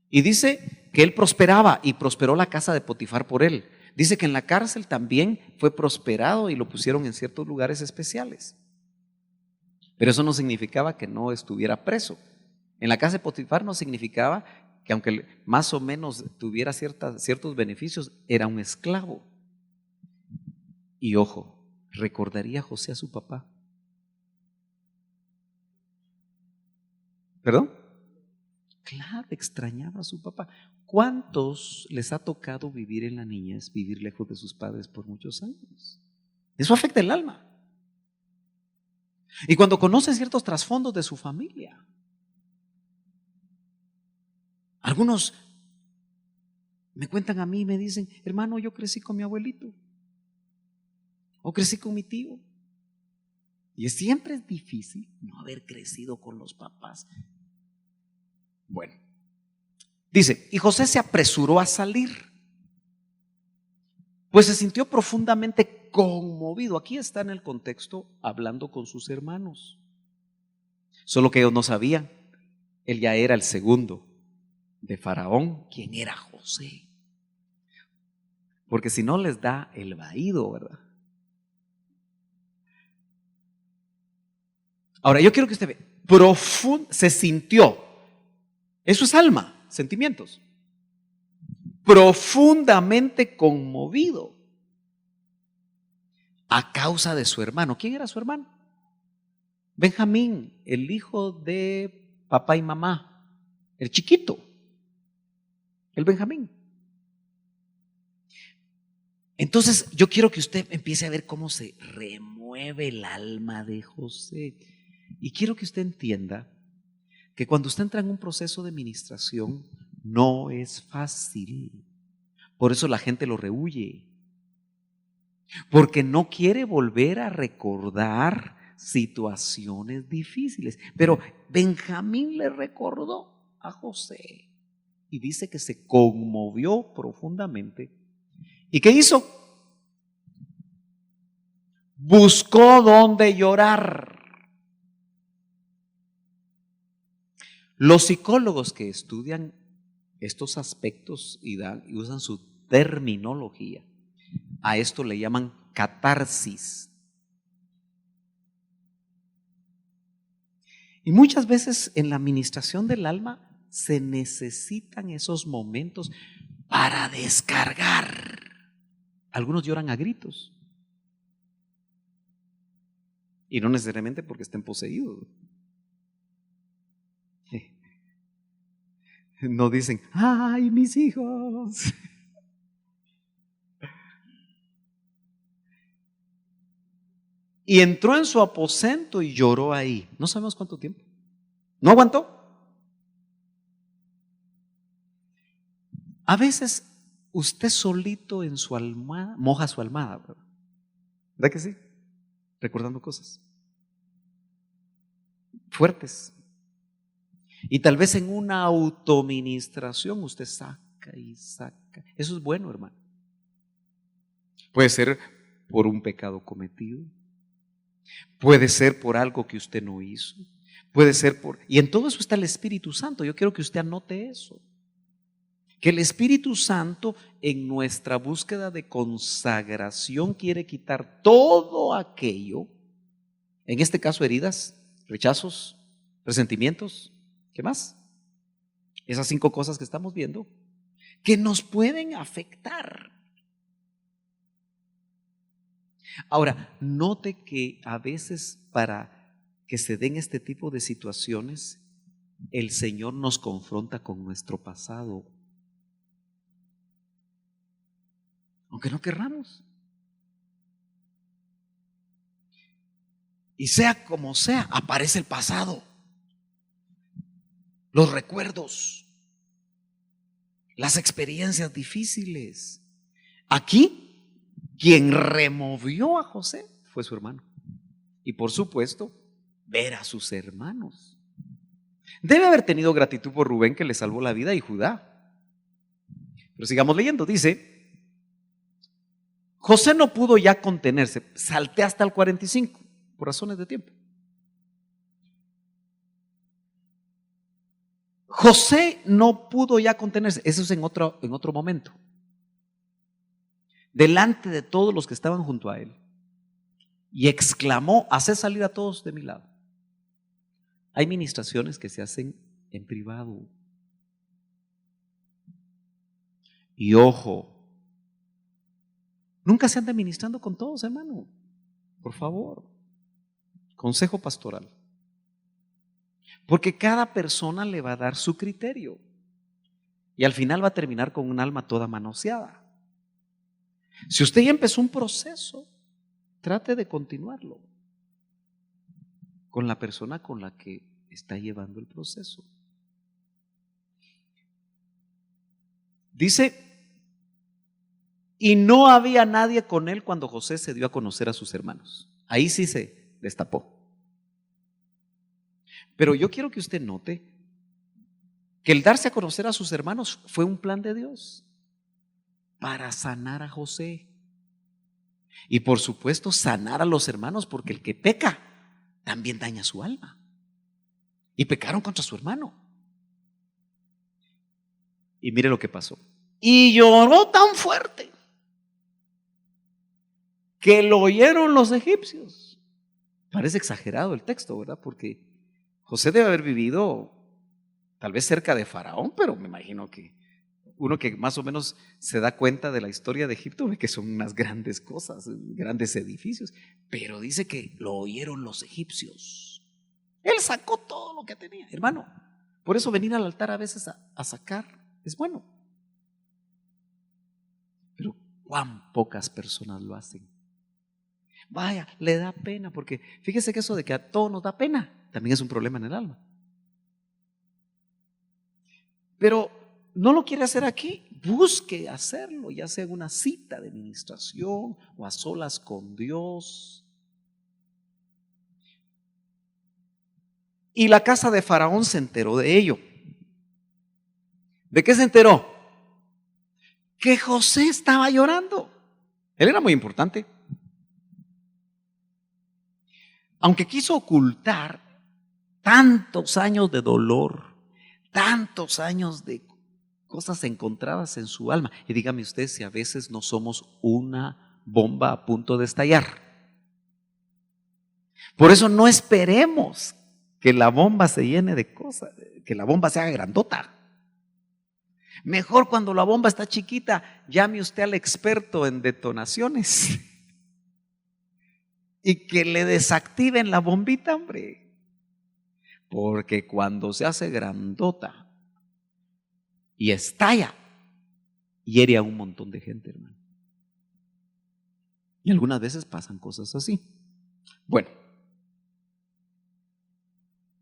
Y dice que él prosperaba y prosperó la casa de Potifar por él. Dice que en la cárcel también fue prosperado y lo pusieron en ciertos lugares especiales. Pero eso no significaba que no estuviera preso. En la casa de Potifar no significaba que aunque más o menos tuviera ciertos beneficios, era un esclavo. Y ojo, ¿recordaría José a su papá? ¿Perdón? Claro, extrañaba a su papá. ¿Cuántos les ha tocado vivir en la niñez, vivir lejos de sus padres por muchos años? Eso afecta el alma. Y cuando conocen ciertos trasfondos de su familia, algunos me cuentan a mí y me dicen, hermano, yo crecí con mi abuelito o crecí con mi tío. Y siempre es difícil no haber crecido con los papás. Bueno, dice, y José se apresuró a salir, pues se sintió profundamente conmovido. Aquí está en el contexto hablando con sus hermanos. Solo que ellos no sabían, él ya era el segundo de Faraón, quien era José. Porque si no les da el vaído, ¿verdad? Ahora yo quiero que usted vea, se sintió, eso es alma, sentimientos, profundamente conmovido a causa de su hermano. ¿Quién era su hermano? Benjamín, el hijo de papá y mamá, el chiquito, el Benjamín. Entonces yo quiero que usted empiece a ver cómo se remueve el alma de José. Y quiero que usted entienda que cuando usted entra en un proceso de ministración no es fácil. Por eso la gente lo rehúye. Porque no quiere volver a recordar situaciones difíciles. Pero Benjamín le recordó a José y dice que se conmovió profundamente. ¿Y qué hizo? Buscó dónde llorar. Los psicólogos que estudian estos aspectos y usan su terminología, a esto le llaman catarsis. Y muchas veces en la administración del alma se necesitan esos momentos para descargar. Algunos lloran a gritos. Y no necesariamente porque estén poseídos. No dicen, ¡ay, mis hijos! Y entró en su aposento y lloró ahí. No sabemos cuánto tiempo. ¿No aguantó? A veces usted solito en su almohada, moja su almohada, ¿verdad que sí? Recordando cosas fuertes. Y tal vez en una autoministración usted saca y saca. Eso es bueno, hermano. Puede ser por un pecado cometido. Puede ser por algo que usted no hizo. Puede ser por... Y en todo eso está el Espíritu Santo. Yo quiero que usted anote eso. Que el Espíritu Santo en nuestra búsqueda de consagración quiere quitar todo aquello, en este caso heridas, rechazos, resentimientos, ¿qué más? Esas 5 cosas que estamos viendo, que nos pueden afectar. Ahora, note que a veces para que se den este tipo de situaciones, el Señor nos confronta con nuestro pasado. Aunque no querramos. Y sea como sea, aparece el pasado. Los recuerdos. Las experiencias difíciles. Aquí, quien removió a José fue su hermano. Y por supuesto, ver a sus hermanos. Debe haber tenido gratitud por Rubén que le salvó la vida y Judá. Pero sigamos leyendo, dice... José no pudo ya contenerse, salté hasta el 45 por razones de tiempo. José no pudo ya contenerse, eso es en otro momento. Delante de todos los que estaban junto a él y exclamó: haced salir a todos de mi lado. Hay ministraciones que se hacen en privado. Y ojo, nunca se anda ministrando con todos, hermano. Por favor. Consejo pastoral. Porque cada persona le va a dar su criterio. Y al final va a terminar con un alma toda manoseada. Si usted ya empezó un proceso, trate de continuarlo con la persona con la que está llevando el proceso. Dice... Y no había nadie con él cuando José se dio a conocer a sus hermanos. Ahí sí se destapó. Pero yo quiero que usted note que el darse a conocer a sus hermanos fue un plan de Dios para sanar a José. Y por supuesto sanar a los hermanos, porque el que peca también daña su alma. Y pecaron contra su hermano. Y mire lo que pasó. Y lloró tan fuerte que lo oyeron los egipcios. Parece exagerado el texto, ¿verdad? Porque José debe haber vivido tal vez cerca de Faraón, pero me imagino que uno que más o menos se da cuenta de la historia de Egipto ve que son unas grandes cosas, grandes edificios, pero dice que lo oyeron los egipcios. Él sacó todo lo que tenía, hermano. Por eso venir al altar a veces a sacar es bueno. Pero cuán pocas personas lo hacen. Vaya, le da pena, porque fíjese que eso de que a todos nos da pena también es un problema en el alma. Pero no lo quiere hacer aquí, busque hacerlo, ya sea en una cita de ministración o a solas con Dios. Y la casa de Faraón se enteró de ello. ¿De qué se enteró? Que José estaba llorando. Él era muy importante. Aunque quiso ocultar tantos años de dolor, tantos años de cosas encontradas en su alma. Y dígame usted si a veces no somos una bomba a punto de estallar. Por eso no esperemos que la bomba se llene de cosas, que la bomba se haga grandota. Mejor cuando la bomba está chiquita, llame usted al experto en detonaciones y que le desactiven la bombita, hombre. Porque cuando se hace grandota y estalla, hiere a un montón de gente, hermano. Y algunas veces pasan cosas así. Bueno,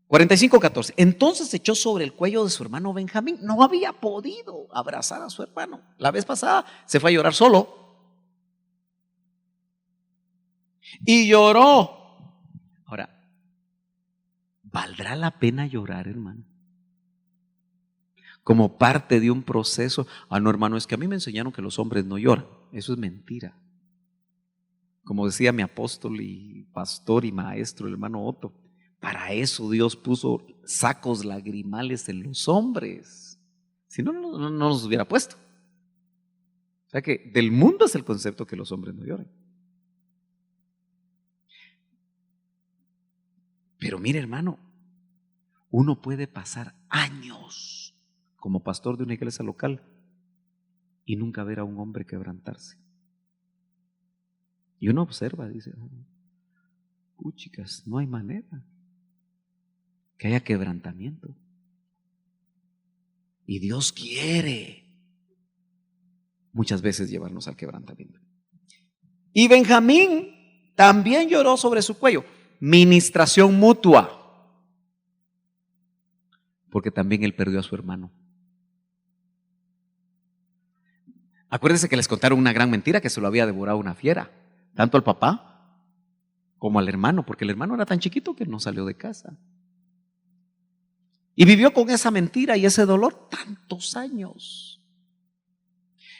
45:14. Entonces se echó sobre el cuello de su hermano Benjamín. No había podido abrazar a su hermano. La vez pasada se fue a llorar solo. Y lloró. Ahora, ¿valdrá la pena llorar, hermano? Como parte de un proceso. Ah, no, hermano, es que a mí me enseñaron que los hombres no lloran. Eso es mentira. Como decía mi apóstol y pastor y maestro, el hermano Otto, para eso Dios puso sacos lagrimales en los hombres. Si no, no los hubiera puesto. O sea que del mundo es el concepto que los hombres no lloren. Pero mire, hermano, uno puede pasar años como pastor de una iglesia local y nunca ver a un hombre quebrantarse. Y uno observa, dice, chicas, no hay manera que haya quebrantamiento. Y Dios quiere muchas veces llevarnos al quebrantamiento. Y Benjamín también lloró sobre su cuello. Ministración mutua. Porque también él perdió a su hermano. Acuérdense que les contaron una gran mentira, que se lo había devorado una fiera. Tanto al papá como al hermano, porque el hermano era tan chiquito que no salió de casa. Y vivió con esa mentira y ese dolor tantos años.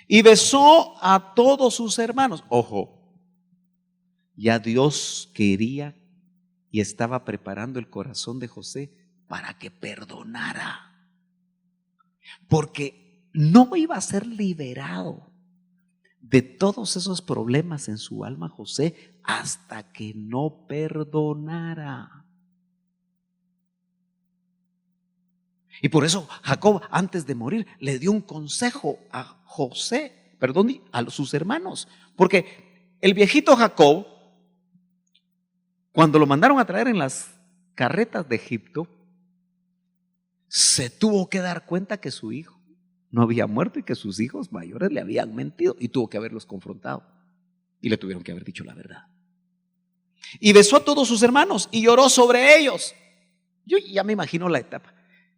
Y besó a todos sus hermanos. Ojo, ya Dios quería y estaba preparando el corazón de José para que perdonara. Porque no iba a ser liberado de todos esos problemas en su alma José hasta que no perdonara. Y por eso Jacob, antes de morir, le dio un consejo a José, a sus hermanos. Porque el viejito Jacob, cuando lo mandaron a traer en las carretas de Egipto, se tuvo que dar cuenta que su hijo no había muerto y que sus hijos mayores le habían mentido, y tuvo que haberlos confrontado y le tuvieron que haber dicho la verdad. Y besó a todos sus hermanos y lloró sobre ellos. Yo ya me imagino la etapa.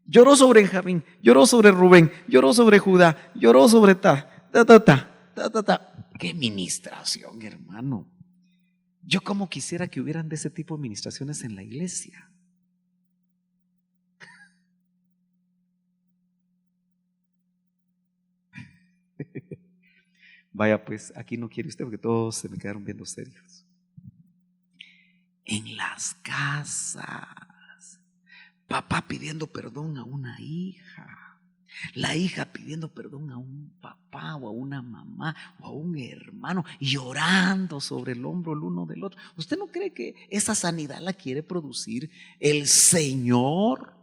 Lloró sobre Benjamín, lloró sobre Rubén, lloró sobre Judá, lloró sobre ta. Qué ministración, hermano. Yo como quisiera que hubieran de ese tipo de ministraciones en la iglesia. Vaya, pues aquí no quiere usted porque todos se me quedaron viendo serios. En las casas, papá pidiendo perdón a una hija, la hija pidiendo perdón a un papá o a una mamá o a un hermano, llorando sobre el hombro el uno del otro. ¿Usted no cree que esa sanidad la quiere producir el Señor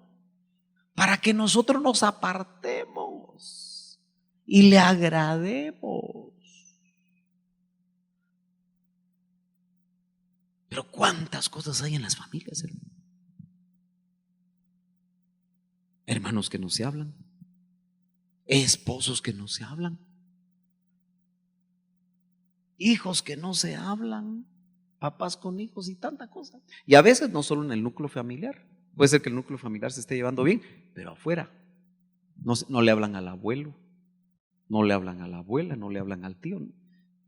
para que nosotros nos apartemos y le agrademos? Pero cuántas cosas hay en las familias, hermano. hermanos que no se hablan, esposos que no se hablan, hijos que no se hablan, papás con hijos y tanta cosa. Y a veces no solo en el núcleo familiar, puede ser que el núcleo familiar se esté llevando bien, pero afuera no le hablan al abuelo, no le hablan a la abuela, no le hablan al tío.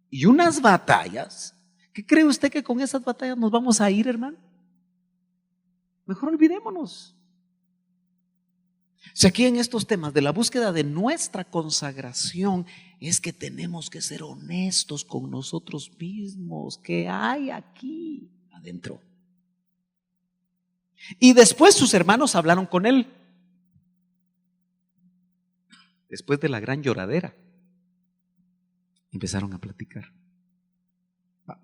Y unas batallas, ¿qué cree usted que con esas batallas nos vamos a ir, hermano? Mejor olvidémonos. Si aquí en estos temas de la búsqueda de nuestra consagración es que tenemos que ser honestos con nosotros mismos. ¿Qué hay aquí adentro? Y después sus hermanos hablaron con él. Después de la gran lloradera, empezaron a platicar.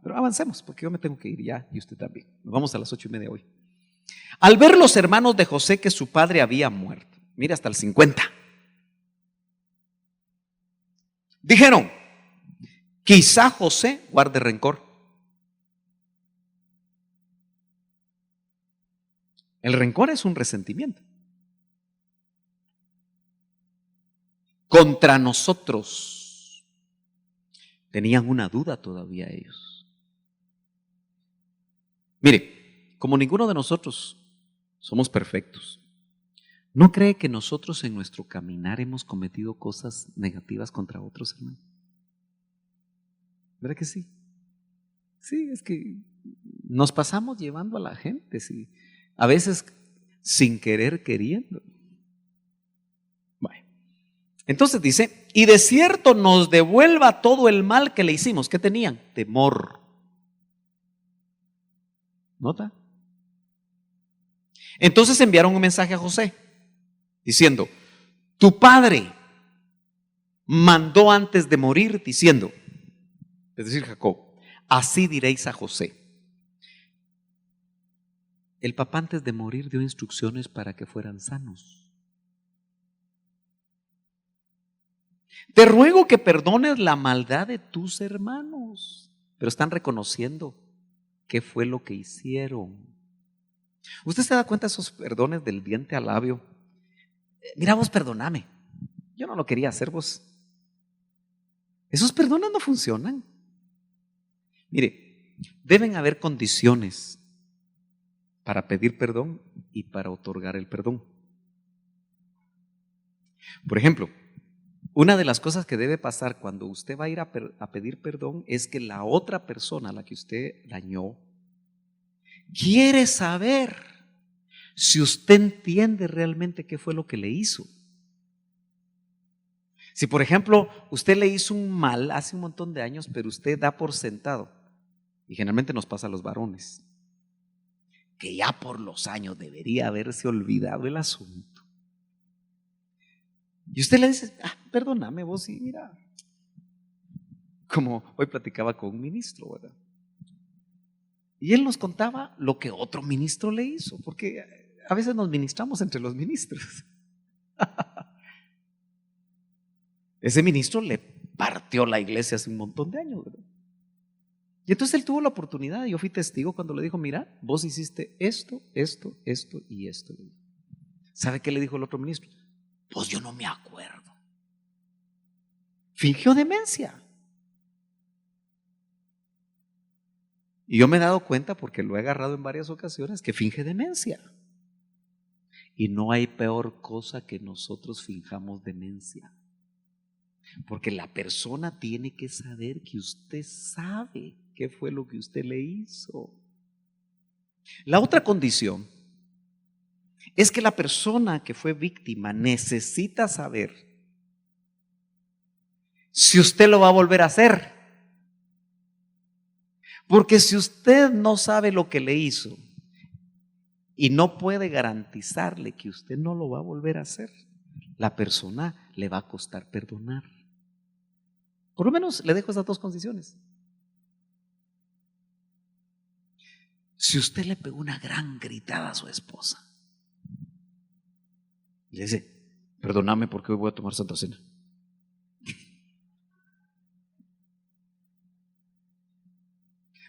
Pero avancemos, porque yo me tengo que ir ya y usted también. Nos vamos a las 8:30 hoy. Al ver los hermanos de José que su padre había muerto, mira hasta el 50, dijeron: quizá José guarde rencor. El rencor es un resentimiento contra nosotros. Tenían una duda todavía ellos. Mire, como ninguno de nosotros somos perfectos, ¿no cree que nosotros en nuestro caminar hemos cometido cosas negativas contra otros, hermano? ¿Verdad que sí? Sí, es que nos pasamos llevando a la gente, sí, a veces sin querer queriendo. Bueno, entonces dice: y de cierto nos devuelva todo el mal que le hicimos. ¿Qué tenían? Temor. ¿Nota? Entonces enviaron un mensaje a José diciendo: tu padre mandó antes de morir diciendo, es decir, Jacob, así diréis a José. El papá antes de morir dio instrucciones para que fueran sanos. Te ruego que perdones la maldad de tus hermanos. Pero están reconociendo qué fue lo que hicieron. ¿Usted se da cuenta de esos perdones del diente al labio? Mira, vos perdoname, yo no lo quería hacer, vos. Esos perdones no funcionan. Mire, deben haber condiciones para pedir perdón y para otorgar el perdón. Por ejemplo, una de las cosas que debe pasar cuando usted va a ir a pedir perdón es que la otra persona a la que usted dañó quiere saber si usted entiende realmente qué fue lo que le hizo. Si por ejemplo usted le hizo un mal hace un montón de años, pero usted da por sentado, y generalmente nos pasa a los varones, que ya por los años debería haberse olvidado el asunto. Y usted le dice: perdóname vos, y mira, como hoy platicaba con un ministro, ¿verdad? Y él nos contaba lo que otro ministro le hizo, porque a veces nos ministramos entre los ministros. Ese ministro le partió la iglesia hace un montón de años, ¿verdad? Y entonces él tuvo la oportunidad, y yo fui testigo cuando le dijo: mira, vos hiciste esto, esto, esto y esto. ¿Sabe qué le dijo el otro ministro? Pues yo no me acuerdo. Fingió demencia. Y yo me he dado cuenta, porque lo he agarrado en varias ocasiones, que finge demencia. Y no hay peor cosa que nosotros finjamos demencia. Porque la persona tiene que saber que usted sabe qué fue lo que usted le hizo. La otra condición es que la persona que fue víctima necesita saber si usted lo va a volver a hacer. Porque si usted no sabe lo que le hizo y no puede garantizarle que usted no lo va a volver a hacer, la persona le va a costar perdonar. Por lo menos le dejo esas dos condiciones. Si usted le pegó una gran gritada a su esposa y le dice: perdóname porque hoy voy a tomar Santa Cena,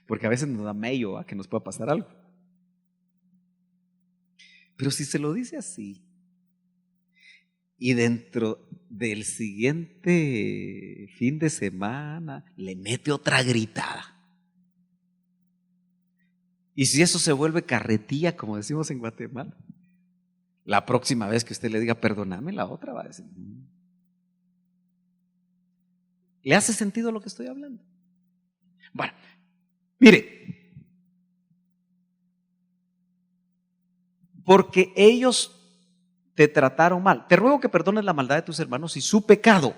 porque a veces nos da mello a que nos pueda pasar algo. Pero si se lo dice así, y dentro del siguiente fin de semana le mete otra gritada. Y si eso se vuelve carretilla, como decimos en Guatemala, la próxima vez que usted le diga perdóname, la otra va a decir. ¿Le hace sentido lo que estoy hablando? Bueno, mire, porque ellos te trataron mal. Te ruego que perdones la maldad de tus hermanos y su pecado.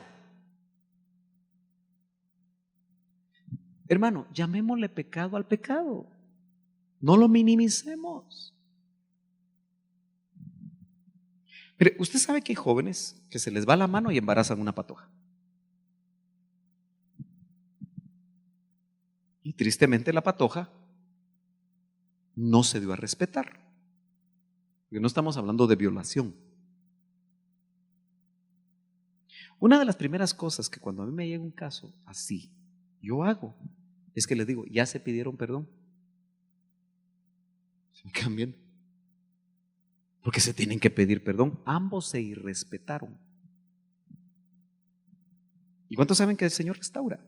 Hermano, llamémosle pecado al pecado. No lo minimicemos. Mire, usted sabe que hay jóvenes que se les va la mano y embarazan una patoja. Y tristemente la patoja no se dio a respetar. Porque no estamos hablando de violación. Una de las primeras cosas que cuando a mí me llega un caso así, yo hago, es que les digo, ya se pidieron perdón. Se me quedan viendo. Porque se tienen que pedir perdón. Ambos se irrespetaron. ¿Y cuántos saben que el Señor restaura?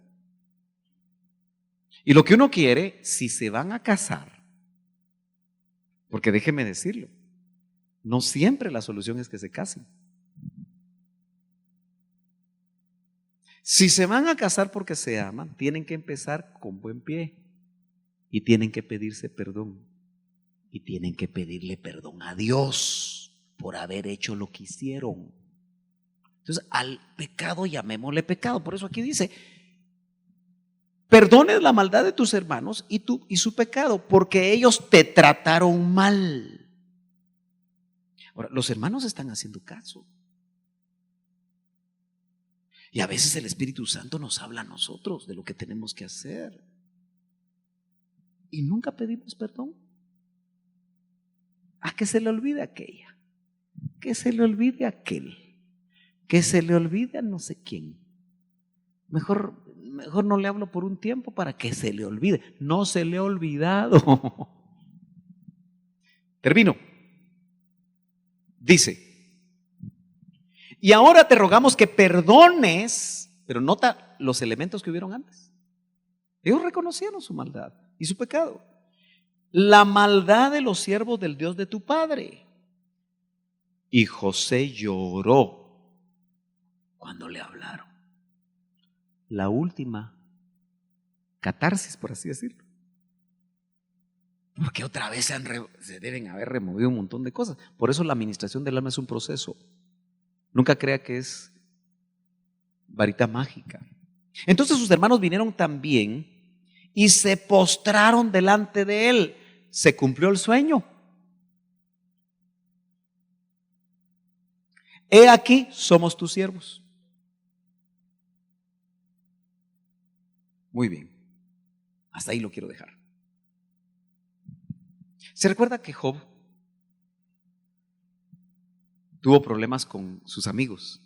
Y lo que uno quiere, si se van a casar, porque déjeme decirlo, no siempre la solución es que se casen. Si se van a casar porque se aman, tienen que empezar con buen pie y tienen que pedirse perdón y tienen que pedirle perdón a Dios por haber hecho lo que hicieron. Entonces, al pecado llamémosle pecado. Por eso aquí dice, perdones la maldad de tus hermanos y su pecado, porque ellos te trataron mal. Ahora, los hermanos están haciendo caso. Y a veces el Espíritu Santo nos habla a nosotros de lo que tenemos que hacer. Y nunca pedimos perdón. A que se le olvide aquella, que se le olvide aquel, que se le olvide a no sé quién. Mejor no le hablo por un tiempo para que se le olvide. No se le ha olvidado. Termino. Dice, y ahora te rogamos que perdones, pero nota los elementos que hubieron antes. Ellos reconocieron su maldad y su pecado. La maldad de los siervos del Dios de tu padre. Y José lloró cuando le hablaron. La última catarsis, por así decirlo. Porque otra vez se deben haber removido un montón de cosas. Por eso la administración del alma es un proceso. Nunca crea que es varita mágica. Entonces sus hermanos vinieron también y se postraron delante de él. Se cumplió el sueño. He aquí, somos tus siervos. Muy bien. Hasta ahí lo quiero dejar. ¿Se recuerda que Job tuvo problemas con sus amigos?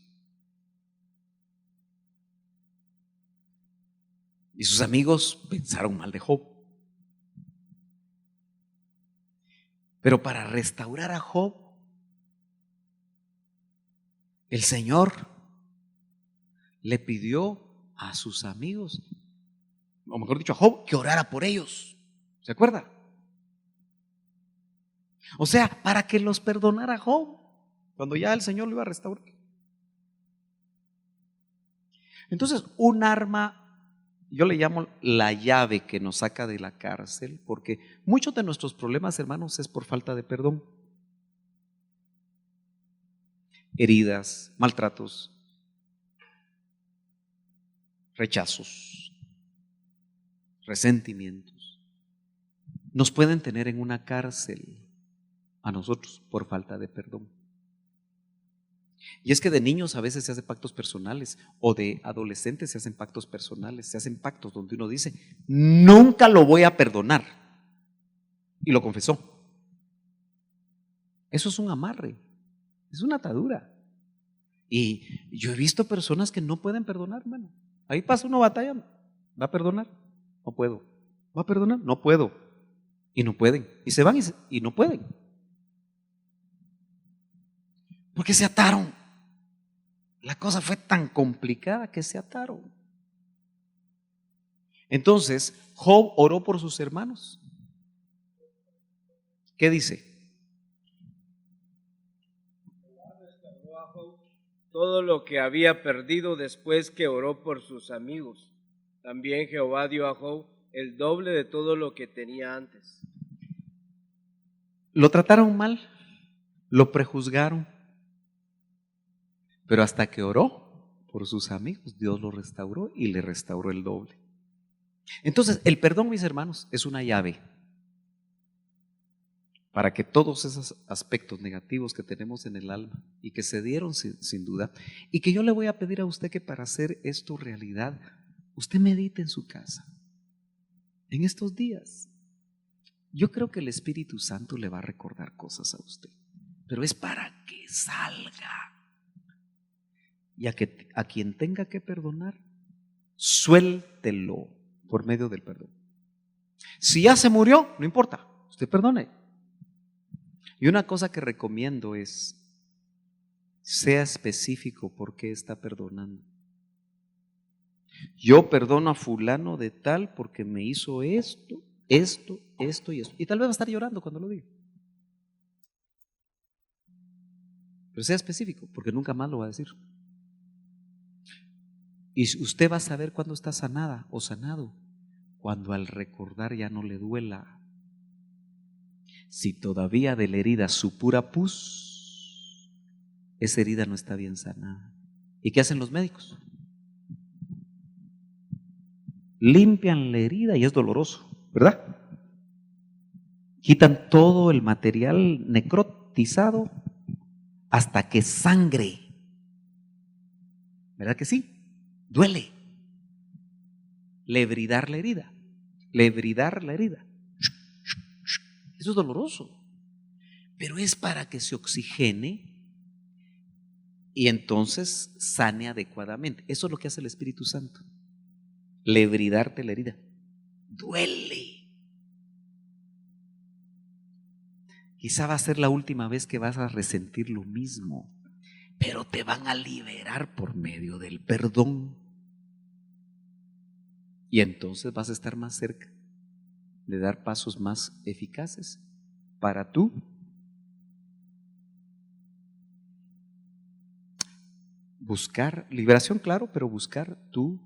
Y sus amigos pensaron mal de Job. Pero para restaurar a Job, el Señor le pidió a sus amigos, o mejor dicho a Job, que orara por ellos. ¿Se acuerda? O sea, para que los perdonara Job, cuando ya el Señor lo iba a restaurar. Entonces, un arma, yo le llamo la llave que nos saca de la cárcel, porque muchos de nuestros problemas, hermanos, es por falta de perdón. Heridas, maltratos, rechazos, resentimientos, nos pueden tener en una cárcel a nosotros por falta de perdón. Y es que de niños a veces se hacen pactos personales, o de adolescentes se hacen pactos personales, se hacen pactos donde uno dice, nunca lo voy a perdonar, y lo confesó. Eso es un amarre, es una atadura. Y yo he visto personas que no pueden perdonar, hermano. Ahí pasa una batalla, ¿va a perdonar? No puedo. ¿Va a perdonar? No puedo. Y no pueden. Y se van y no pueden. Porque se ataron. la cosa fue tan complicada que se ataron. Entonces, Job oró por sus hermanos. ¿Qué dice? Todo lo que había perdido después que oró por sus amigos. También Jehová dio a Job el doble de todo lo que tenía antes. Lo trataron mal, lo prejuzgaron, pero hasta que oró por sus amigos, Dios lo restauró y le restauró el doble. Entonces, el perdón, mis hermanos, es una llave para que todos esos aspectos negativos que tenemos en el alma y que se dieron sin duda, y que yo le voy a pedir a usted que para hacer esto realidad, usted medite en su casa, en estos días. Yo creo que el Espíritu Santo le va a recordar cosas a usted, pero es para que salga. Y a quien tenga que perdonar, suéltelo por medio del perdón. Si ya se murió, no importa, usted perdone. Y una cosa que recomiendo es, sea específico por qué está perdonando. Yo perdono a fulano de tal porque me hizo esto y esto. Y tal vez va a estar llorando cuando lo diga. Pero sea específico, porque nunca más lo va a decir. Y usted va a saber cuándo está sanada o sanado, cuando al recordar ya no le duela. Si todavía de la herida supura pus, esa herida no está bien sanada. ¿Y qué hacen los médicos? Limpian la herida y es doloroso, ¿verdad? Quitan todo el material necrotizado hasta que sangre. ¿Verdad que sí? Duele. Lebridar la herida. Lebridar la herida. Eso es doloroso. Pero es para que se oxigene y entonces sane adecuadamente. Eso es lo que hace el Espíritu Santo. Lebridarte la herida. Duele. Quizá va a ser la última vez que vas a resentir lo mismo, pero te van a liberar por medio del perdón. Y entonces vas a estar más cerca de dar pasos más eficaces para tú buscar liberación, claro, pero buscar tu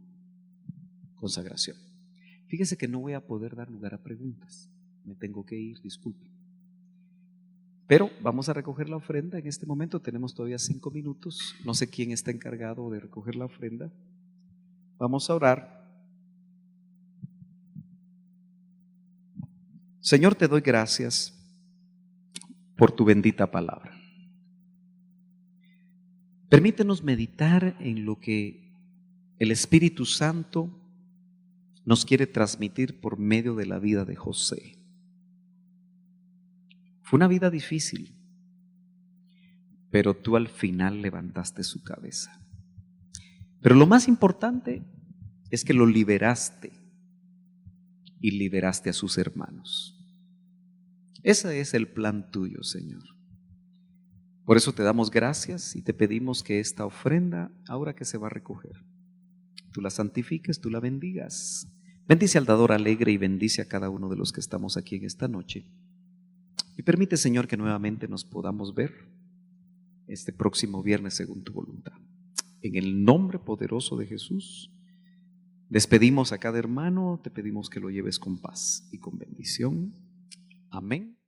consagración. Fíjese que no voy a poder dar lugar a preguntas, me tengo que ir, disculpe. Pero vamos a recoger la ofrenda en este momento, tenemos todavía 5 minutos, no sé quién está encargado de recoger la ofrenda. Vamos a orar. Señor, te doy gracias por tu bendita palabra. Permítenos meditar en lo que el Espíritu Santo nos quiere transmitir por medio de la vida de José. Fue una vida difícil, pero tú al final levantaste su cabeza. Pero lo más importante es que lo liberaste y liberaste a sus hermanos. Ese es el plan tuyo, Señor. Por eso te damos gracias y te pedimos que esta ofrenda, ahora que se va a recoger, tú la santifiques, tú la bendigas. Bendice al dador alegre y bendice a cada uno de los que estamos aquí en esta noche. Y permite, Señor, que nuevamente nos podamos ver este próximo viernes según tu voluntad. En el nombre poderoso de Jesús, despedimos a cada hermano, te pedimos que lo lleves con paz y con bendición. Amén.